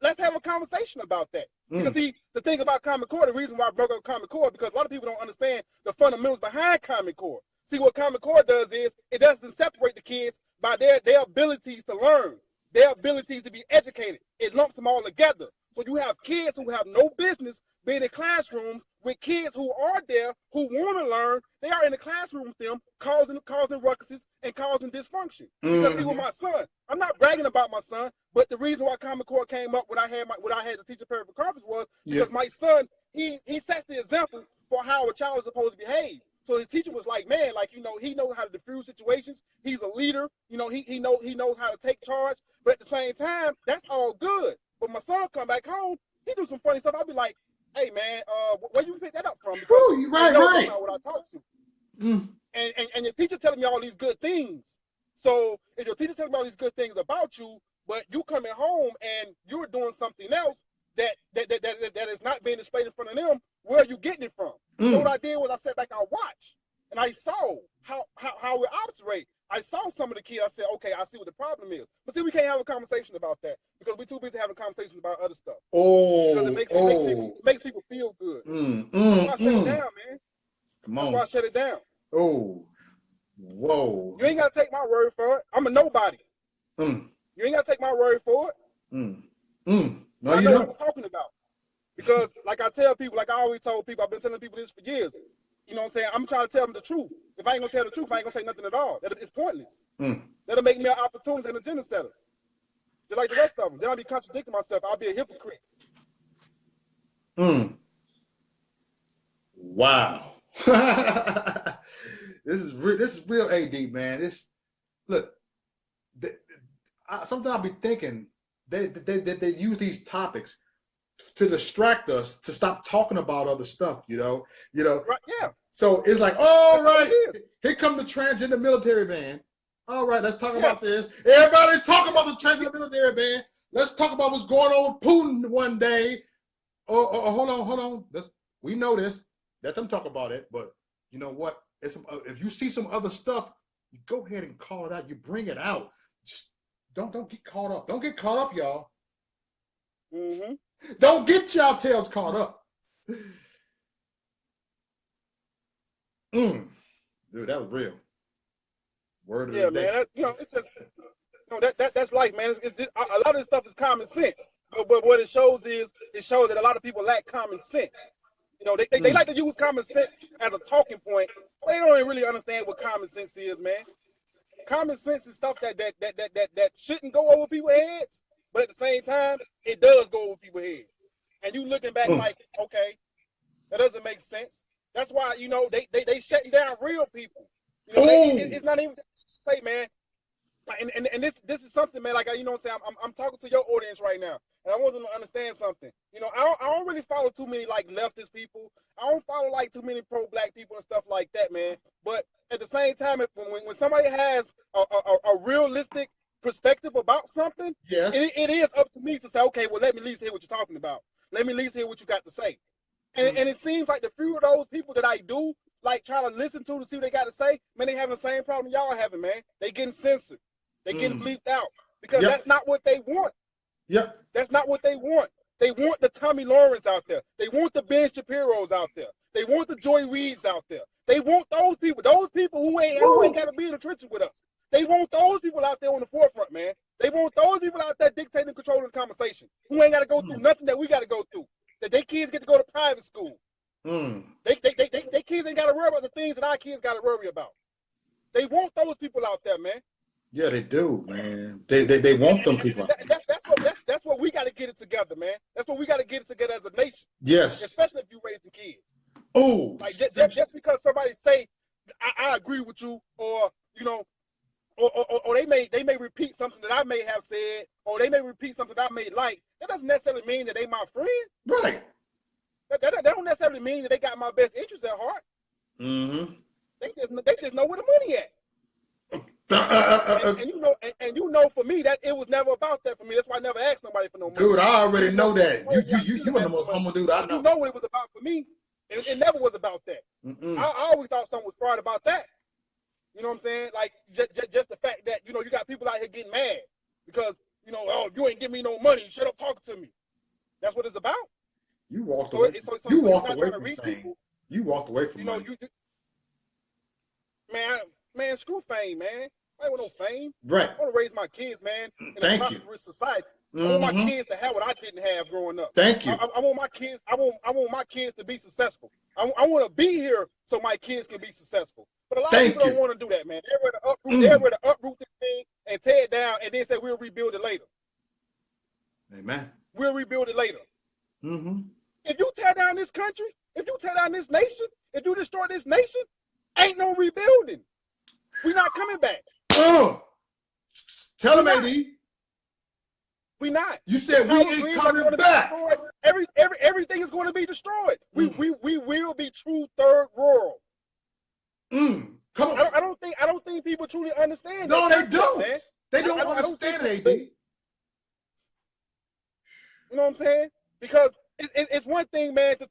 let's have a conversation about that. Because see, the thing about Common Core, the reason why I broke up Common Core, because a lot of people don't understand the fundamentals behind Common Core. See, what Common Core does is it doesn't separate the kids by their abilities to learn, their abilities to be educated. It lumps them all together. So you have kids who have no business being in classrooms with kids who are there, who want to learn. They are in the classroom with them, causing ruckuses and causing dysfunction. Because see, with my son, I'm not bragging about my son, but the reason why Common Core came up when I had the teacher perfect conference was because my son, he sets the example for how a child is supposed to behave. So the teacher was like, man, like, you know, he knows how to diffuse situations. He's a leader. You know, he knows how to take charge. But at the same time, that's all good. But my son come back home, he do some funny stuff. I'll be like, hey, man, where you pick that up from? Because right. That's not what I talk to. And your teacher telling me all these good things. So if your teacher telling me all these good things about you, but you coming home and you're doing something else that is not being displayed in front of them, where are you getting it from? So what I did was I sat back, I watched, and I saw how we operate. I saw some of the kids. I said, okay, I see what the problem is. But see, we can't have a conversation about that because we're too busy having conversations about other stuff. Because it makes people feel good. That's why I shut it down, man. Come on. That's why I shut it down. Oh, whoa. You ain't got to take my word for it. I'm a nobody. You ain't got to take my word for it. No, I know what I'm talking about. Because like I tell people, like I always told people, I've been telling people this for years. You know what I'm saying? I'm trying to tell them the truth. If I ain't going to tell the truth, I ain't going to say nothing at all. It's pointless. That'll make me an opportunist and agenda setter. Just like the rest of them. Then I'll be contradicting myself. I'll be a hypocrite. Wow. This is real AD, man. Sometimes I'll be thinking they use these topics to distract us to stop talking about other stuff, you know. Right, yeah. So it's like, all right, here come the transgender military band. All right, let's talk about this. Everybody talk about the transgender military band. Let's talk about what's going on with Putin one day. Hold on. We know this. Let them talk about it. But you know what? If you see some other stuff, you go ahead and call it out. You bring it out. Just don't get caught up. Don't get caught up, y'all. Don't get y'all tails caught up. Dude, that was real. Word of the day. Man. It's just that's life, man. A lot of this stuff is common sense. But what it shows that a lot of people lack common sense. You know, they like to use common sense as a talking point, but they don't really understand what common sense is, man. Common sense is stuff that shouldn't go over people's heads, but at the same time, it does go over people's heads. And you looking back like, okay, that doesn't make sense. That's why, you know, they shutting down real people. You know, it's not even to say, man, And this is something, man. Like, you know what I'm saying? I'm talking to your audience right now, and I want them to understand something. You know, I don't really follow too many like leftist people. I don't follow like too many pro-black people and stuff like that, man. But at the same time, when somebody has a realistic perspective about something, Yes. it is up to me to say, okay, well, let me at least hear what you're talking about. Let me at least hear what you got to say. And it seems like the few of those people that I do like try to listen to see what they got to say, man, they having the same problem y'all having, man. They getting censored. They getting bleeped out because Yep. that's not what they want. Yep. That's not what they want. They want the Tommy Lawrence out there. They want the Ben Shapiro's out there. They want the Joy Reids out there. They want those people who ain't got to be in the trenches with us. They want those people out there on the forefront, man. They want those people out there dictating and controlling the conversation, who ain't got to go through nothing that we got to go through. That their kids get to go to private school. They kids ain't got to worry about the things that our kids got to worry about. They want those people out there, man. Yeah, they do, man. They want them people. That's what we got to get it together, man. That's what we got to get it together as a nation. Yes. Especially if you raising kids. Oh, like just because somebody say I agree with you, or you know, or they may repeat something that I may have said, or they may repeat something that I may like. That doesn't necessarily mean that they my friend. Right. That don't necessarily mean that they got my best interest at heart. They just know where the money at. And you know, for me, that it was never about that for me. That's why I never asked nobody for no money. Dude, I already know that. You are the most humble dude I know. You know what it was about for me. It never was about that. I always thought something was fraud about that. You know what I'm saying? Like just the fact that, you know, you got people out here getting mad because, you know, oh, if you ain't give me no money, shut up talking to me. That's what it's about. You walked away. You walked away from fame. You walked away from money. Man, screw fame, man. I don't want no fame. Right. I want to raise my kids, man, in a prosperous society. I want my kids to have what I didn't have growing up. Thank you. I want my kids. I want my kids to be successful. I want to be here so my kids can be successful. But a lot of people don't want to do that, man. They're ready to uproot. They're ready to uproot this thing and tear it down, and then say we'll rebuild it later. Amen. We'll rebuild it later. If you tear down this country, if you tear down this nation, if you destroy this nation, ain't no rebuilding. We're not coming back. Tell them, A.D. We not. You said we ain't coming back. Everything is going to be destroyed. We will be true third world. Come on. I don't think people truly understand that. No, they don't. Man. They don't understand it, A.D. You know what I'm saying? Because it's one thing, man, to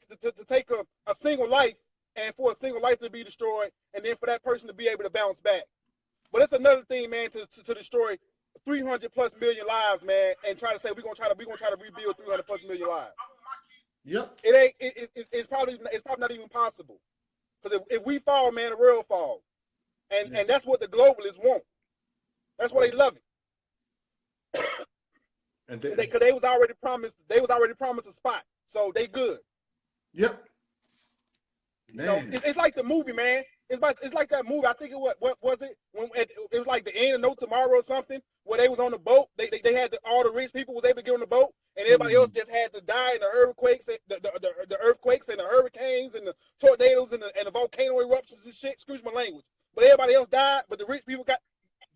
take a single life and for a single life to be destroyed, and then for that person to be able to bounce back. But it's another thing, man, to destroy 300+ million lives, man, and try to say we're gonna try to rebuild 300+ million lives. Yep. It's probably not even possible. Because if we fall, man, the world fall. And that's what the globalists want. That's why they love it. And because they was already promised a spot. So they good. Yep. Man. You know, it's like the movie, man. It's like that movie. I think what was it? When it was like the end of No Tomorrow or something, where they was on the boat. They had all the rich people was able to get on the boat, and everybody else just had to die in the earthquakes, the earthquakes and the hurricanes and the tornadoes and the volcano eruptions and shit. Excuse my language. But everybody else died, but the rich people got.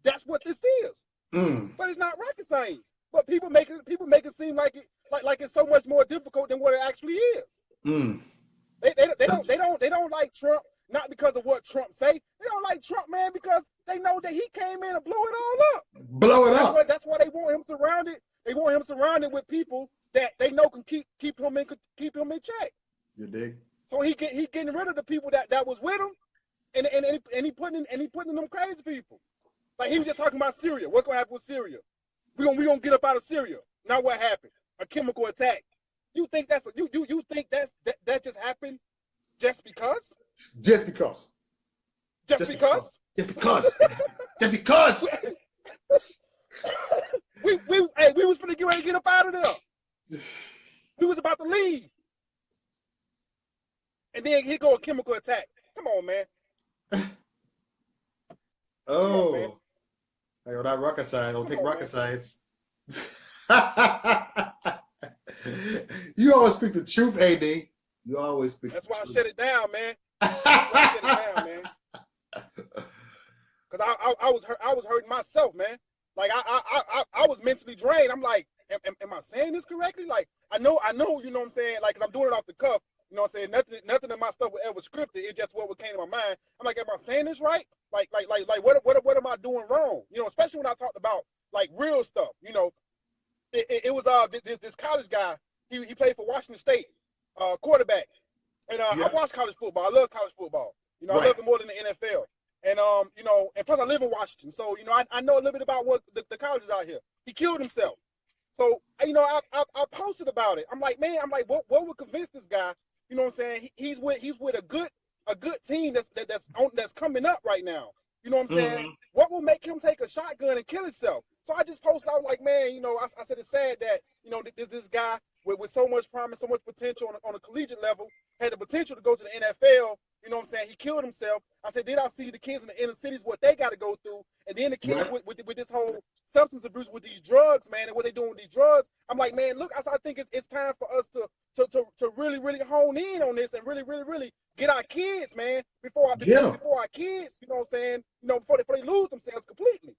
That's what this is. But it's not rocket science. But people make it seem like it's so much more difficult than what it actually is. They don't like Trump, not because of what Trump say. They don't like Trump, man, because they know that he came in and blew it all up. That's why they want him surrounded. They want him surrounded with people that they know can keep him in check. You dig? So he getting rid of the people that was with him, and he putting in them crazy people. Like he was just talking about Syria. What's gonna happen with Syria? We gonna get up out of Syria. Now what happened? A chemical attack. You think that just happened just because? Just because. Just because. we was finna get ready to get up out of there. We was about to leave. And then here go a chemical attack. Come on, man. Oh. Man. Like, that rocket science. Don't take rocket science. You always speak the truth, A.D. You always speak. That's why I shut it down, man. That's why I shut it down, man. Because I was hurting myself, man. Like I was mentally drained. I'm like, am I saying this correctly? Like I know, you know what I'm saying? Like, 'cause I'm doing it off the cuff. You know what I'm saying? Nothing in my stuff was ever scripted. It's just what came to my mind. I'm like, am I saying this right? Like what am I doing wrong? You know, especially when I talked about like real stuff. You know, it was this college guy. He played for Washington State, quarterback. And I watch college football. I love college football. You know, I love it more than the NFL. And you know, and plus I live in Washington, so you know, I know a little bit about what the colleges out here. He killed himself. So you know, I posted about it. I'm like, man, what would convince this guy? You know what I'm saying? He's with a good team that's coming up right now. You know what I'm saying? What will make him take a shotgun and kill himself? So I just posted out like, man, you know, I said it's sad that, you know, this guy with so much promise, so much potential on a collegiate level had the potential to go to the NFL. You know what I'm saying? He killed himself. I said, did I see the kids in the inner cities, what they got to go through? And then the kids with this whole substance abuse, with these drugs, man, and what they doing with these drugs. I'm like, man, look, I think it's time for us to really, really hone in on this and really get our kids, man, before our kids, you know what I'm saying? You know, before they lose themselves completely.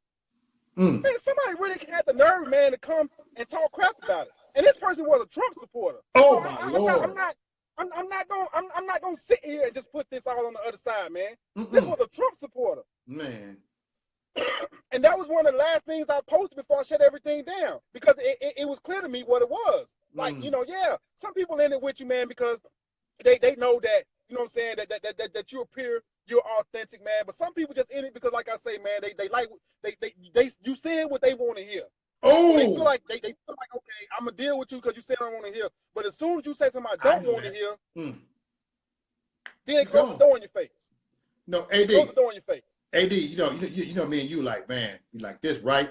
Man, somebody really had the nerve, man, to come and talk crap about it. And this person was a Trump supporter. Oh, so my Lord. I'm not gonna sit here and just put this all on the other side, man. This was a Trump supporter, man. And that was one of the last things I posted before I shut everything down, because it was clear to me what it was. Like, you know, yeah, some people in it with you, man, because they know that, you know what I'm saying, that you're pure, you're authentic, man. But some people just in it because, like I say, man, they you saying what they want to hear. Oh, so they feel like they feel like, okay, I'm gonna deal with you because you said I want to hear. But as soon as you say something I don't want to hear, then they close the door in your face. No, AD. Close the door in your face. AD, you know me and you, like, man, you like this, right?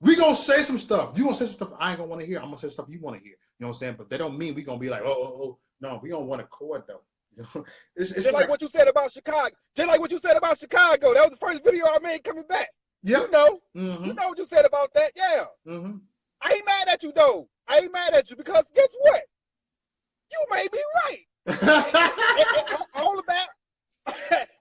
We gonna say some stuff. You gonna say some stuff I ain't gonna want to hear. I'm gonna say stuff you want to hear. You know what I'm saying? But that don't mean we gonna be like, oh. No, we don't want to chord though. You know? It's just like what you said about Chicago. Just like what you said about Chicago. That was the first video I made coming back. Yep. You know. You know what you said about that. Yeah. I ain't mad at you though. I ain't mad at you because guess what? You may be right. All about.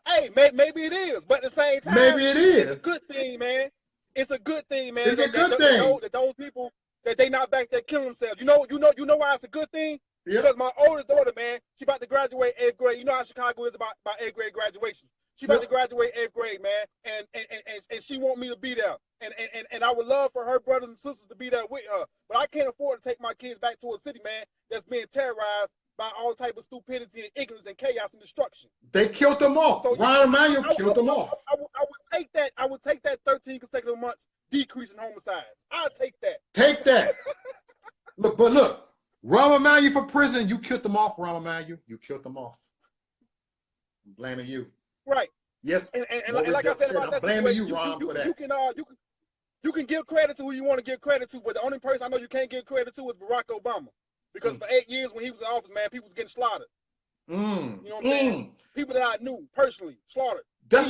Hey, maybe it is, but at the same time, maybe it is. It's a good thing, man. It's a good thing, man. It's a good thing. That those people that they not back there killing themselves. You know why it's a good thing? Yep. Because my oldest daughter, man, she about to graduate 8th grade. You know how Chicago is about 8th grade graduation. She about to graduate 8th grade, man, and she want me to be there. And I would love for her brothers and sisters to be there with her. But I can't afford to take my kids back to a city, man, that's being terrorized by all type of stupidity and ignorance and chaos and destruction. They killed them off. So Ron Emanuel killed them off. I would take that 13 consecutive months decrease in homicides. I'll take that. Take that. Look. Rahm Emanuel for prison. You killed them off, Rahm Emanuel. You killed them off. I'm blaming you. Right. Yes. And like I said about that, I'm blaming you, Ron, for that. You can give credit to who you want to give credit to, but the only person I know you can't give credit to is Barack Obama, because for 8 years when he was in office, man, people was getting slaughtered. You know what I'm saying? People that I knew personally slaughtered. That's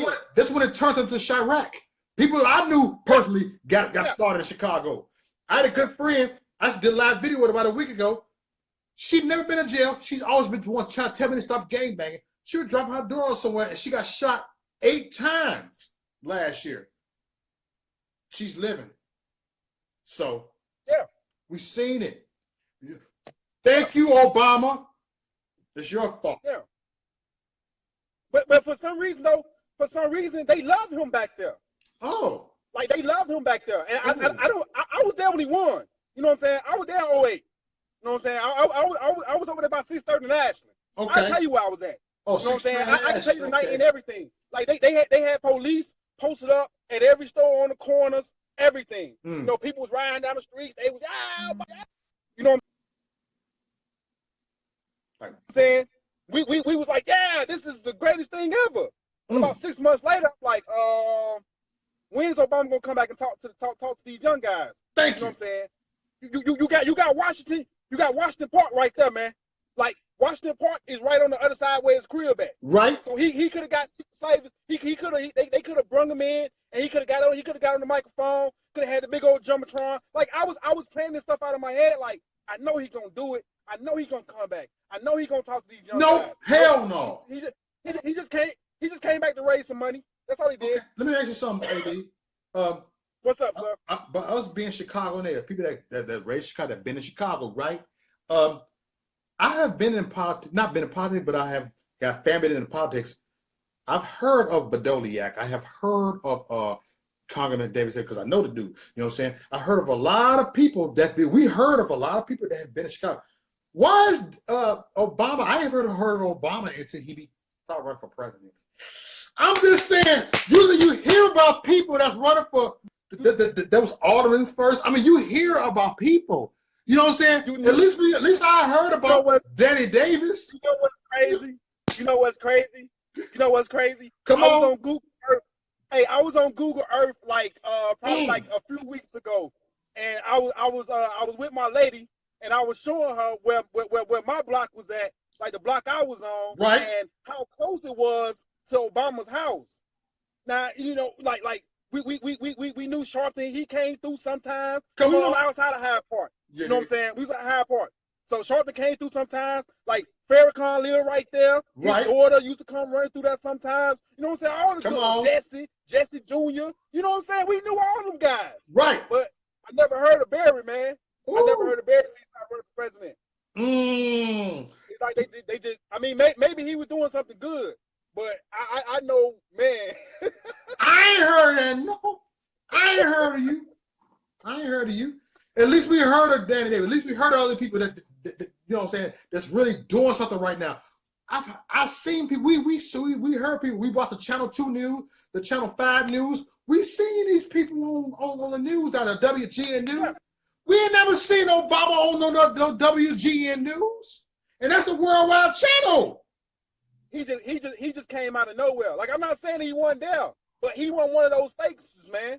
when it turned into Chirac. People I knew personally got slaughtered in Chicago. I had a good friend. I just did a live video with her about a week ago. She'd never been in jail. She's always been the one trying to tell me to stop gangbanging. She would drop her door somewhere, and she got shot 8 times last year. She's living. So, yeah, we seen it. Thank you, Obama. It's your fault. Yeah. But for some reason, though, they love him back there. Oh. Like, they love him back there. And I was there when he won. You know what I'm saying? I was there in 08. You know what I'm saying? I was over there by 630 in Ashland. Okay. I'll tell you where I was at. Oh, you know what I'm saying? I can tell you the night and everything. Like, they had police posted up at every store on the corners, everything. You know, people was riding down the street. They was, you know what I'm saying? We was like, yeah, this is the greatest thing ever. About 6 months later, I'm like, when is Obama gonna come back and talk to these young guys? Thank you. You know what I'm saying? You got Washington. You got Washington Park right there, man. Like, Washington Park is right on the other side where his crib at. Right. So he could have got saved. They could have brung him in, and he could have got on the microphone. Could have had the big old jumbotron. Like, I was playing this stuff out of my head. Like, I know he's gonna do it. I know he's gonna come back. I know he's gonna talk to these young guys. Hell no. He just came back to raise some money. That's all he did. Okay. Let me ask you something, AD. What's up, sir? But us being Chicago, and there, people that raised in Chicago, that been in Chicago, right? Um, I have been in politics, not been in politics, but I have got family in politics. I've heard of Badoliak. I have heard of Congressman Davis because I know the dude. You know what I'm saying? I heard of a lot of people we heard of a lot of people that have been in Chicago. Why is Obama? I haven't heard of Obama until he started running for president. I'm just saying, usually you hear about people that's running for those aldermen first. I mean, you hear about people. You know what I'm saying? At least I heard about Danny Davis. You know what's crazy? You know what's crazy? You know what's crazy? Come I on. was on Google Earth. Hey, I was on Google Earth like probably like a few weeks ago, and I was with my lady, and I was showing her where my block was at, like the block I was on, right, and how close it was to Obama's house. Now, you know, like we knew Sharpton, he came through sometimes. Come we on. was on the outside of Hyde Park. Yeah. You know what I'm saying? We was at Hyde Park. So Sharpton came through sometimes. Like Farrakhan lived right there. His daughter used to come running through that sometimes. You know what I'm saying? All the good Jesse Jr. You know what I'm saying? We knew all them guys. Right. But I never heard of Barry, man. Ooh. I never heard of Barry until he started running for president. Like they just, I mean, maybe he was doing something good. But I know, man. I ain't heard that. No, I ain't heard of you. I ain't heard of you. At least we heard of Danny Davis. At least we heard of other people that you know what I'm saying, that's really doing something right now. I've seen people. We heard people. We watched the Channel 2 news, the Channel 5 news. We seen these people on the news down at WGN News. Yeah. We ain't never seen Obama on no WGN News, and that's a worldwide channel. He just came out of nowhere. Like, I'm not saying he wasn't there, but he wasn't one of those faces, man.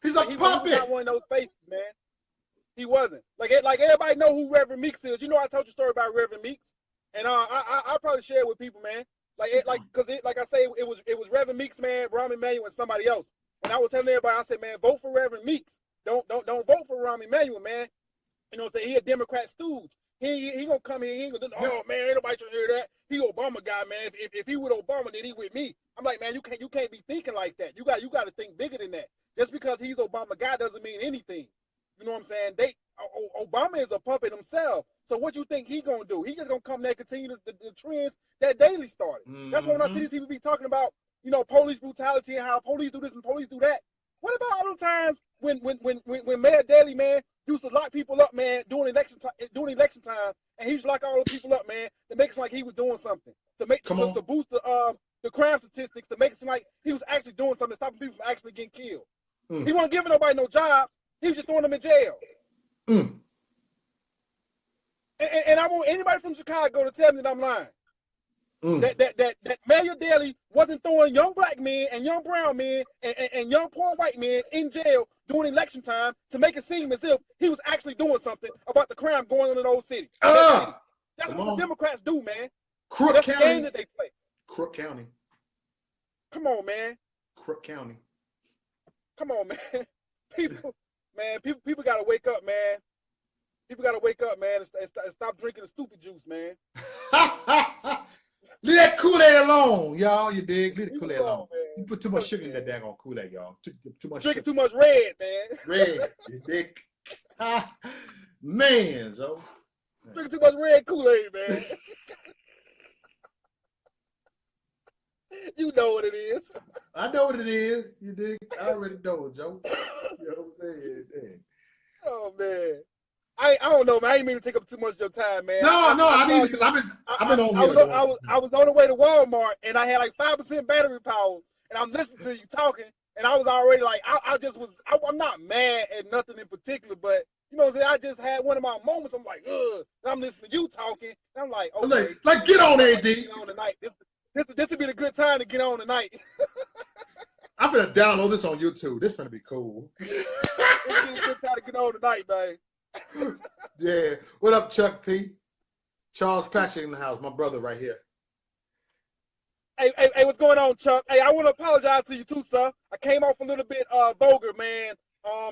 He's a puppet. He was not one of those faces, man. He wasn't. Like everybody know who Reverend Meeks is. You know, I told you a story about Reverend Meeks, and I probably share it with people, man. Because I say, it was Reverend Meeks, man, Rahm Emanuel, and somebody else. And I was telling everybody, I said, man, vote for Reverend Meeks. Don't vote for Rahm Emanuel, man. You know what I'm saying? He a Democrat stooge. He gonna come here. He ain't gonna do. Oh man, ain't nobody trying to hear that. He Obama guy, man. If he with Obama, then he with me. I'm like, man, you can't be thinking like that. You got to think bigger than that. Just because he's Obama guy doesn't mean anything. You know what I'm saying? Obama is a puppet himself. So what you think he gonna do? He just gonna come there and continue the trends that Daley started. That's why when I see these people be talking about, you know, police brutality and how police do this and police do that. What about all the times when Mayor Daley, man, used to lock people up, man, during election time, and he used to lock all the people up, man, to make it like he was doing something, to boost the crime statistics, to make it seem like he was actually doing something, stopping people from actually getting killed. He wasn't giving nobody no jobs. He was just throwing them in jail. And I want anybody from Chicago to tell me that I'm lying. That Mayor Daley wasn't throwing young black men and young brown men and young poor white men in jail during election time to make it seem as if he was actually doing something about the crime going on in those cities. That's what the Democrats do, man. That's the game that they play. Crook County. Come on, man. Crook County. Come on, man. People gotta wake up, man. People gotta wake up, man, and stop drinking the stupid juice, man. Leave that Kool-Aid alone, y'all. You dig? Leave the Kool-Aid alone. Man. You put too much sugar in that daggone Kool-Aid, y'all. Too much drinking sugar. Too much red, man. Red. You dig? Man, Joe. Drinking too much red Kool-Aid, man. You know what it is. I know what it is. You dig? I already know it, Joe. You know what I'm saying? Dang. Oh, man. I don't know, man. I ain't mean to take up too much of your time, man. I need to, because I've been on here. I was on the way to Walmart, and I had like 5% battery power, and I'm listening to you talking, and I was already like, I'm not mad at nothing in particular, but you know what I'm saying? I just had one of my moments. I'm like, ugh. And I'm listening to you talking, and I'm like, okay. Like get on, AD. Get on tonight. This would be the good time to get on tonight. I'm gonna download this on YouTube. This is gonna be cool. It's a good time to get on tonight, man. Yeah. What up, Chuck P? Charles Patrick in the house. My brother right here. Hey, what's going on, Chuck? Hey, I want to apologize to you too, sir. I came off a little bit vulgar, man.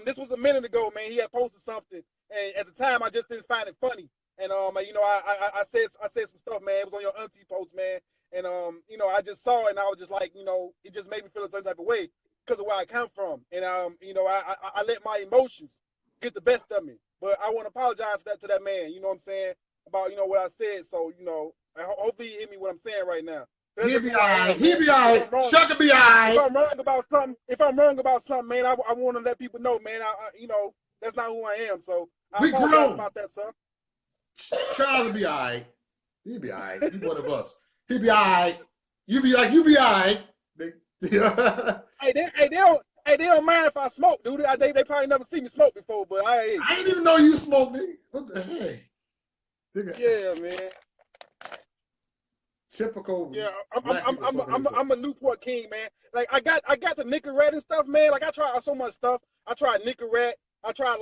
This was a minute ago, man. He had posted something, and at the time, I just didn't find it funny. And you know, I said some stuff, man. It was on your auntie post, man. And you know, I just saw it, and I was just like, you know, it just made me feel a certain type of way. because of where I come from, and you know, I let my emotions get the best of me. But I want to apologize to that man. You know what I'm saying about what I said. So hopefully you hear me what I'm saying right now. That's He'll just be who all I right. am, He'll man. be all If right. I'm wrong, Chuck will be all right. if I'm wrong about something, man, I want to let people know, man. That's not who I am. So I We apologize grown. about that, sir. Charles will be all right. He'll be all right. He's one of us. He'll be all right. You be all right. Hey, they don't mind if I smoke, dude. They probably never see me smoke before, but I didn't even know you smoked, nigga. What the heck? yeah, man. Typical Yeah, black people smoking Newport. I'm a Newport king, man. Like I got the Nicorette and stuff, man. Like I tried so much stuff. I tried Nicorette. I tried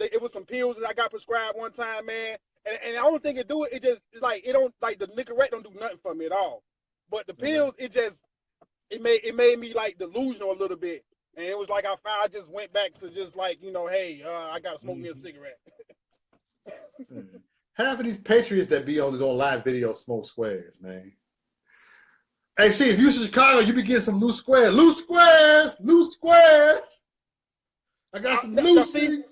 it was some pills that I got prescribed one time, man. And the only thing it do, it's like it don't like the Nicorette don't do nothing for me at all. But the pills, it made me like delusional a little bit. And it was like I just went back to just like, hey, I gotta smoke me a cigarette. Half of these patriots that be on these live video smoke squares, man. Hey, see, if you in Chicago, you be getting some loose squares. Loose squares. I got some Lucy.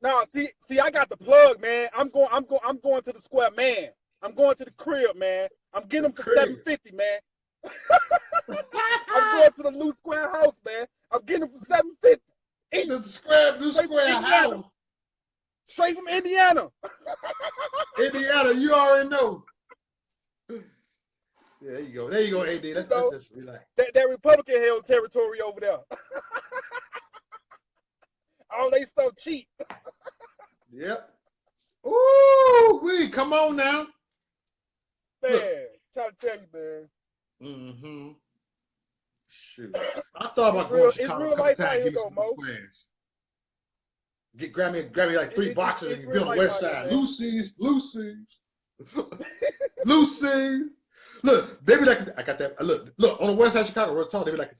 No, see, I got the plug, man. I'm going to the square, man. I'm going to the crib, man. I'm getting them for $7.50, man. I'm going to the loose square house, man. I'm getting them for $7.50. The square house. Straight from Indiana. Indiana, you already know. Yeah, there you go. There you go, AD. That's just relax. That Republican held territory over there. All they stuff cheap. Yep. Ooh, come on now. Man, trying to tell you, man. Mm-hmm. Shoot. I thought about going to Chicago a couple times. Give me some squares. Grab me like 3 boxes and be on the west side. Lucy's. Lucy's. Look, they be like, I got that. Look, on the west side of Chicago, real talk, they be like,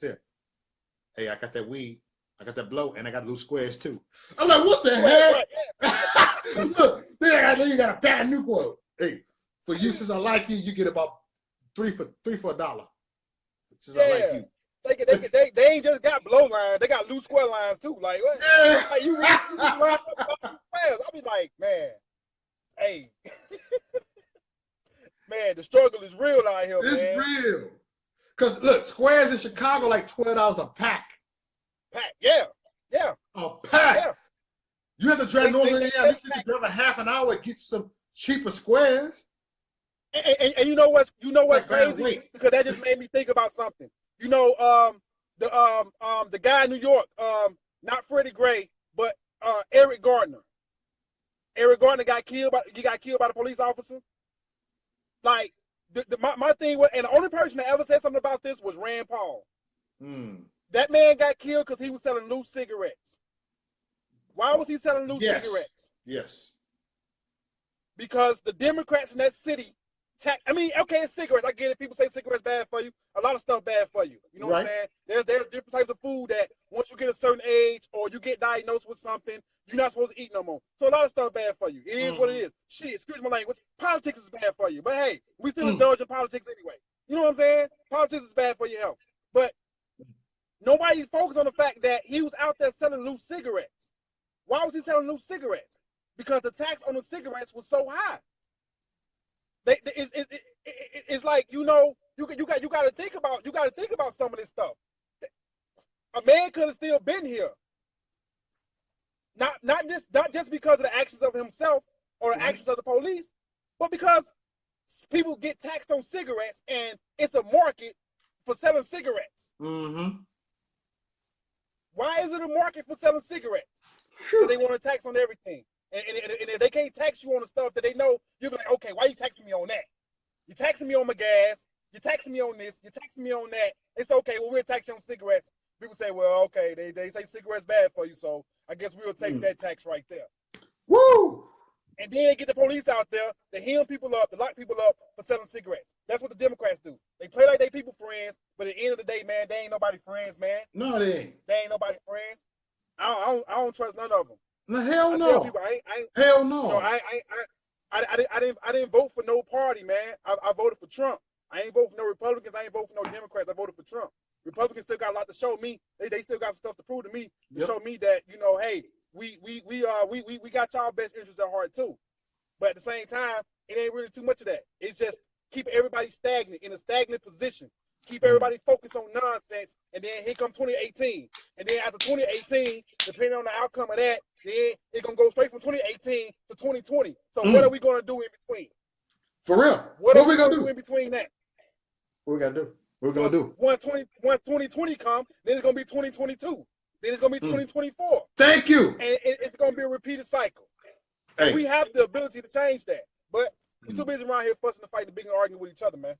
hey, I got that weed, I got that blow, and I got loose squares too. I'm like, what the heck? Look, then you got a bad Newport. Hey, for you, since I like you, you get about three for $1. Since I like you. They ain't just got blow lines, they got loose square lines too. Like, what? Yeah. Like, you really line up fast. I'll be like, man, hey. Man, the struggle is real out here, man. It's real. Because, look, squares in Chicago like $12 a pack. Yeah. A pack. Yeah. You have to drive north Indiana. You have to drive a half an hour to get some cheaper squares. And you know what's crazy? Because that just made me think about something. The guy in New York, not Freddie Gray, but Eric Gardner. Eric Gardner got killed by the police officer. Like, my thing was, and the only person that ever said something about this was Rand Paul. That man got killed because he was selling loose cigarettes. Why was he selling loose cigarettes? Yes. Because the Democrats in that city, okay, it's cigarettes. I get it. People say cigarettes bad for you. A lot of stuff bad for you. You know what I'm saying? There's different types of food that once you get a certain age or you get diagnosed with something, you're not supposed to eat no more. So a lot of stuff bad for you. It is what it is. Shit, excuse my language. Politics is bad for you. But hey, we still indulge in politics anyway. You know what I'm saying? Politics is bad for your health. But nobody focused on the fact that he was out there selling loose cigarettes. Why was he selling loose cigarettes? Because the tax on the cigarettes was so high. It's like, you got to think about some of this stuff. A man could have still been here. Not just because of the actions of himself or the actions of the police, but because people get taxed on cigarettes and it's a market for selling cigarettes. Why is it a market for selling cigarettes? Because they want to tax on everything. And if they can't tax you on the stuff that they know, you'll be like, okay, why are you taxing me on that? You're taxing me on my gas. You're taxing me on this. You're taxing me on that. It's okay. Well, we'll tax you on cigarettes. People say, well, okay, they say cigarettes bad for you, so I guess we'll take that tax right there. Woo! And then they get the police out there to hem people up, to lock people up for selling cigarettes. That's what the Democrats do. They play like they people friends, but at the end of the day, man, they ain't nobody friends, man. No, they ain't. They ain't nobody friends. I don't trust none of them. No, hell no. I tell people, hell no. You know, I didn't vote for no party, man. I voted for Trump. I ain't vote for no Republicans. I ain't vote for no Democrats. I voted for Trump. Republicans still got a lot to show me. They still got stuff to prove to me to show me that, you know, hey, we got y'all best interests at heart too. But at the same time, it ain't really too much of that. It's just keep everybody stagnant in a stagnant position. Keep everybody focused on nonsense, and then here come 2018. And then after 2018, depending on the outcome of that, then it's gonna go straight from 2018 to 2020. So what are we gonna do in between? For real? What are we gonna do in between that? What we gotta do? What we gonna do? Once 2020 come, then it's gonna be 2022. Then it's gonna be 2024. Thank you. And it's gonna be a repeated cycle. Hey. We have the ability to change that, but we're too busy around here fussing and fighting, being arguing with each other, man.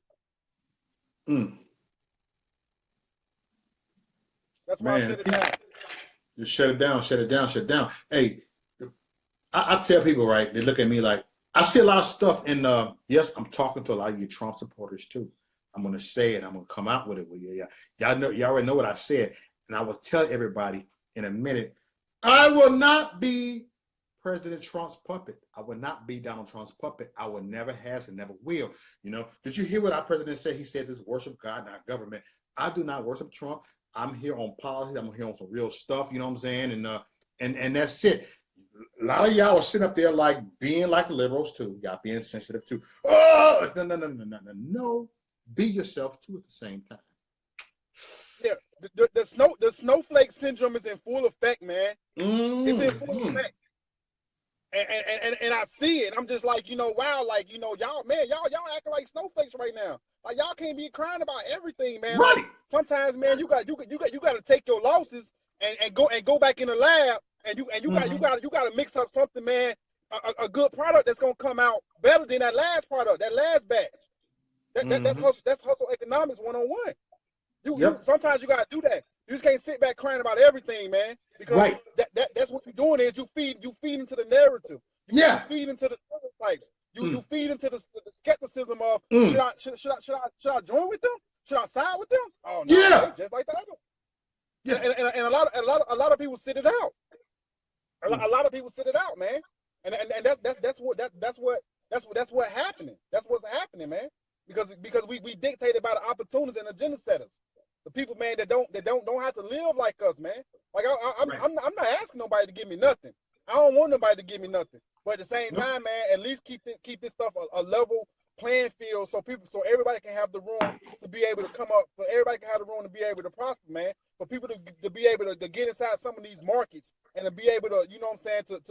That's why I shut it down. Just shut it down, shut it down, shut it down. Hey, I tell people, right, they look at me like, I see a lot of stuff in, yes, I'm talking to a lot of you Trump supporters too. I'm going to say it. I'm going to come out with it with you. Y'all already know what I said. And I will tell everybody in a minute, I will not be President Trump's puppet. I will not be Donald Trump's puppet. I will never has and never will. You know, did you hear what our president said? He said this worship God, not government. I do not worship Trump. I'm here on policy. I'm here on some real stuff. You know what I'm saying? And that's it. A lot of y'all are sitting up there like being like liberals too. Y'all being sensitive too. Oh, no. Be yourself too at the same time. Yeah, the snowflake syndrome is in full effect, man. It's in full effect. And I see it. I'm just like, you know, wow, like, you know, y'all acting like snowflakes right now. Like y'all can't be crying about everything, man. Right. Like, sometimes, man, you got to take your losses and go back in the lab and you got to mix up something, man. A good product that's gonna come out better than that last product, that last batch. That's hustle economics 101. You sometimes you gotta do that. You just can't sit back crying about everything, man. Because that's what you're doing is you feed into the narrative. You feed into the stereotypes. You feed into the skepticism of should I join with them? Should I side with them? Oh no, man, just like that. Yeah, and a lot of people sit it out. A lot of people sit it out, man. And that's what's happening. That's what's happening, man. Because we dictated by the opportunists and agenda setters. The people, man, that don't have to live like us, man. Like I'm not asking nobody to give me nothing. I don't want nobody to give me nothing. But at the same time, man, at least keep this stuff a level playing field so everybody can have the room to be able to come up, so everybody can have the room to be able to prosper, man. For people to be able to get inside some of these markets and to be able to, you know what I'm saying,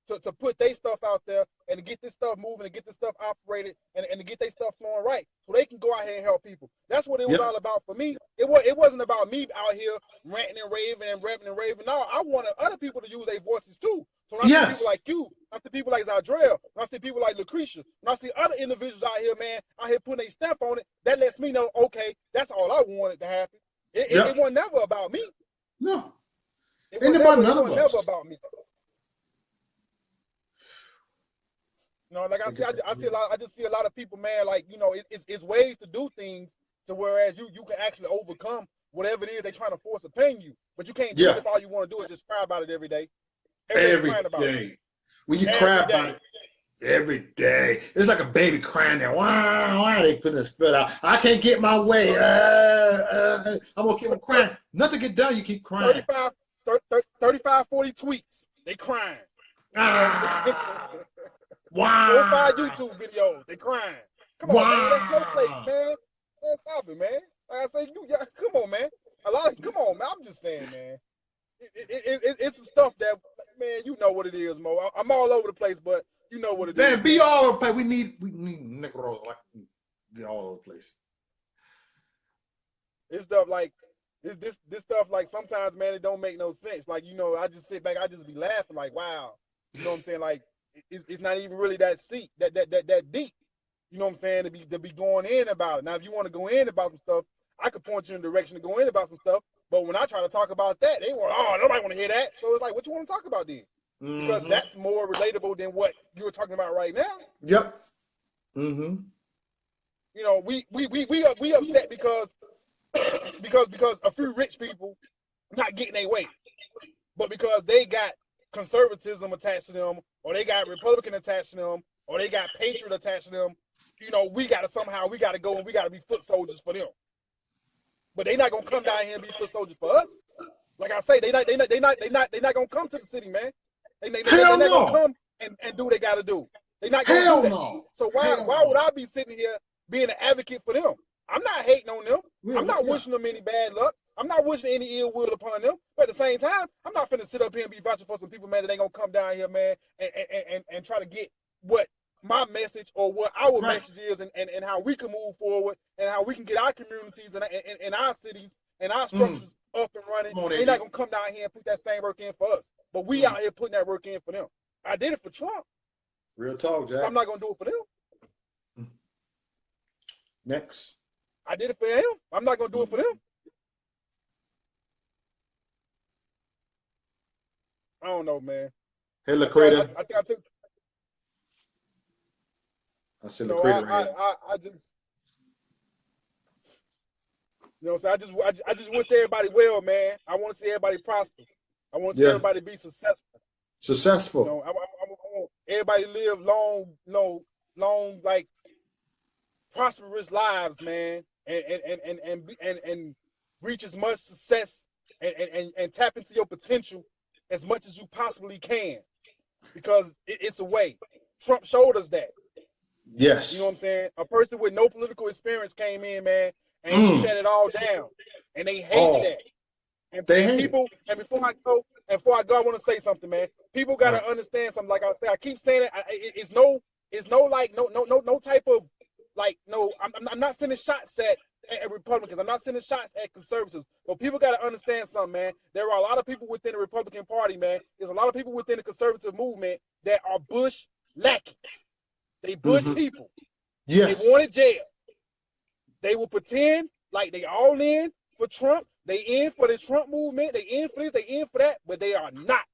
to put their stuff out there and to get this stuff moving and get this stuff operated and to get their stuff flowing right so they can go out here and help people. That's what it was all about for me. It wasn't about me out here ranting and raving and rapping and raving. No, I wanted other people to use their voices too. So when I see people like you, I see people like Zadrell, when I see people like Lucretia, when I see other individuals out here, man, out here putting a stamp on it, that lets me know, okay, that's all I wanted to happen. It wasn't never about me. No. It wasn't never about me. You know, like I just see a lot of people, man, like, you know, it's ways to do things to whereas you can actually overcome whatever it is they're trying to force upon you. But you can't do it if all you want to do is just cry about it every day. Every day. When you cry about it every day, it's like a baby crying there. Why are they putting this foot out? I can't get my way. I'm going to keep on crying. Nothing get done, you keep crying. 35, 40 tweets. They crying. Wow. 4 5 YouTube videos. They crying. Come on, man. That's snowflakes, man. Man, stop it, man. Like I say, come on, man. Come on, man. I'm just saying, man. It's some stuff that, man, you know what it is, Mo. I'm all over the place, but you know what it is. Man, be all over the place. We need Negroes like be all over the place. It's stuff like this stuff like sometimes, man, it don't make no sense. Like, you know, I just sit back, I just be laughing like, wow. You know what I'm saying? Like, it's not even really that deep. You know what I'm saying? To be going in about it. Now, if you want to go in about some stuff, I could point you in the direction to go in about some stuff. But when I try to talk about that, they want, nobody want to hear that. So it's like, what you want to talk about then? Because that's more relatable than what you were talking about right now. Yep. You know, we upset because a few rich people not getting their way, but because they got conservatism attached to them, or they got Republican attached to them, or they got patriot attached to them. You know, we got to go and we got to be foot soldiers for them. But they not gonna come down here and be foot soldiers for us. Like I say, they not gonna come to the city, man. They Hell not gonna no. come and do what they gotta do. They not gonna Hell do that. no. So why would I be sitting here being an advocate for them? I'm not hating on them. I'm not wishing them any bad luck. I'm not wishing any ill will upon them. But at the same time, I'm not finna sit up here and be vouching for some people, man, that ain't gonna come down here, man, and try to get what my message or what our message is, and how we can move forward and how we can get our communities and our cities and our structures up and running. They're not gonna come down here and put that same work in for us. But we out here putting that work in for them. I did it for Trump. Real talk, Jack. I'm not gonna do it for them. Next. I did it for him. I'm not gonna do it for them. I don't know, man. Hey, Lacreta. I think I took. I said Lacreta. I just, you know what I'm saying? I just want to see everybody well, man. I want to see everybody prosper. I want to see everybody be successful. Successful. You know, I want everybody live long, like prosperous lives, man, and reach as much success and tap into your potential as much as you possibly can, because it's a way. Trump showed us that. Yes. You know what I'm saying? A person with no political experience came in, man, and he shut it all down. And they hate that. And people, and before I go, I want to say something, man. People gotta understand something. Like I say, I keep saying it. It's no type of like no. I'm not sending shots at Republicans. I'm not sending shots at conservatives. But people gotta understand something, man. There are a lot of people within the Republican Party, man. There's a lot of people within the conservative movement that are Bush lackeys. They Bush people. Yes. They wanted jail. They will pretend like they all in for Trump. They in for the Trump movement. They in for this. They in for that. But they are not.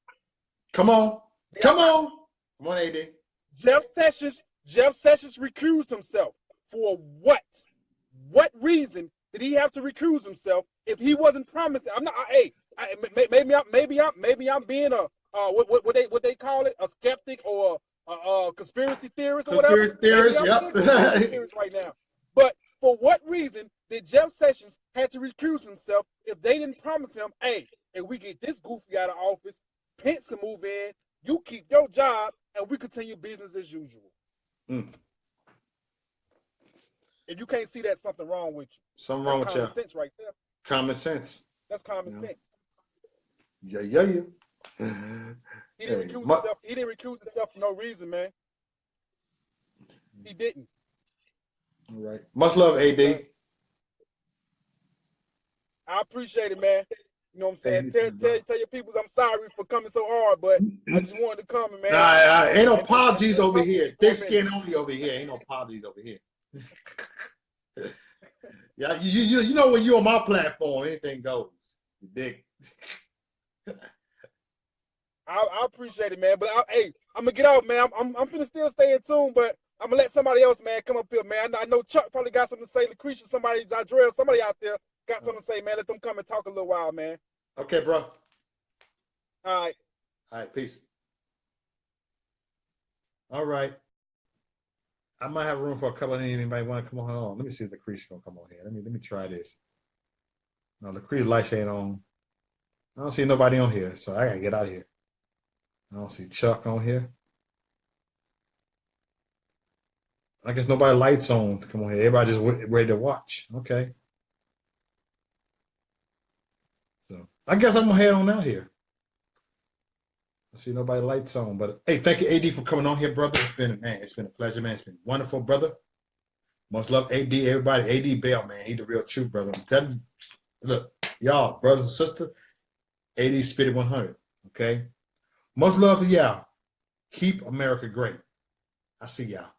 Come on. Come on. Come on, AD. Jeff Sessions recused himself. For what? What reason did he have to recuse himself if he wasn't promised? I'm not. Maybe I'm being a what they call it, a skeptic or a conspiracy theorist or whatever. Conspiracy theorist, right now. But for what reason did Jeff Sessions had to recuse himself if they didn't promise him, hey, if we get this goofy out of office, Pence can move in, you keep your job, and we continue business as usual? If you can't see that, something wrong with you. Something wrong with you. Common sense right there. Common sense. That's common sense. Yeah. He didn't recuse himself. He didn't recuse himself for no reason, man. He didn't. All right. Much love, AD. I appreciate it, man. You know what I'm saying? Tell your peoples I'm sorry for coming so hard, but I just wanted to come, man. Ain't no apologies over here. Thick skin only over here. Ain't no apologies over here. Yeah, you know when you're on my platform, anything goes. You dig? I appreciate it, man. But hey, I'm gonna get out, man. I'm finna still stay in tune, but I'm gonna let somebody else, man, come up here, man. I know Chuck probably got something to say. Lucretia, somebody, Jadrell, somebody out there got something to say, man. Let them come and talk a little while, man. Okay, bro. All right, peace. All right. I might have room for a couple of anybody want to come on. Let me see if Lucretia gonna come on here. Let me try this. No, Lucretia lights ain't on. I don't see nobody on here, so I gotta get out of here. I don't see Chuck on here. I guess nobody lights on to come on here. Everybody just ready to watch. Okay. So I guess I'm gonna head on out here. I see nobody lights on, but hey, thank you, AD, for coming on here, brother. It's been a pleasure, man. It's been wonderful, brother. Much love, AD, everybody. A.D.Bell, man. He the real truth, brother. I'm telling you. Look, y'all, brothers and sisters, AD Spit 100. Okay. Much love to y'all. Keep America great. I see y'all.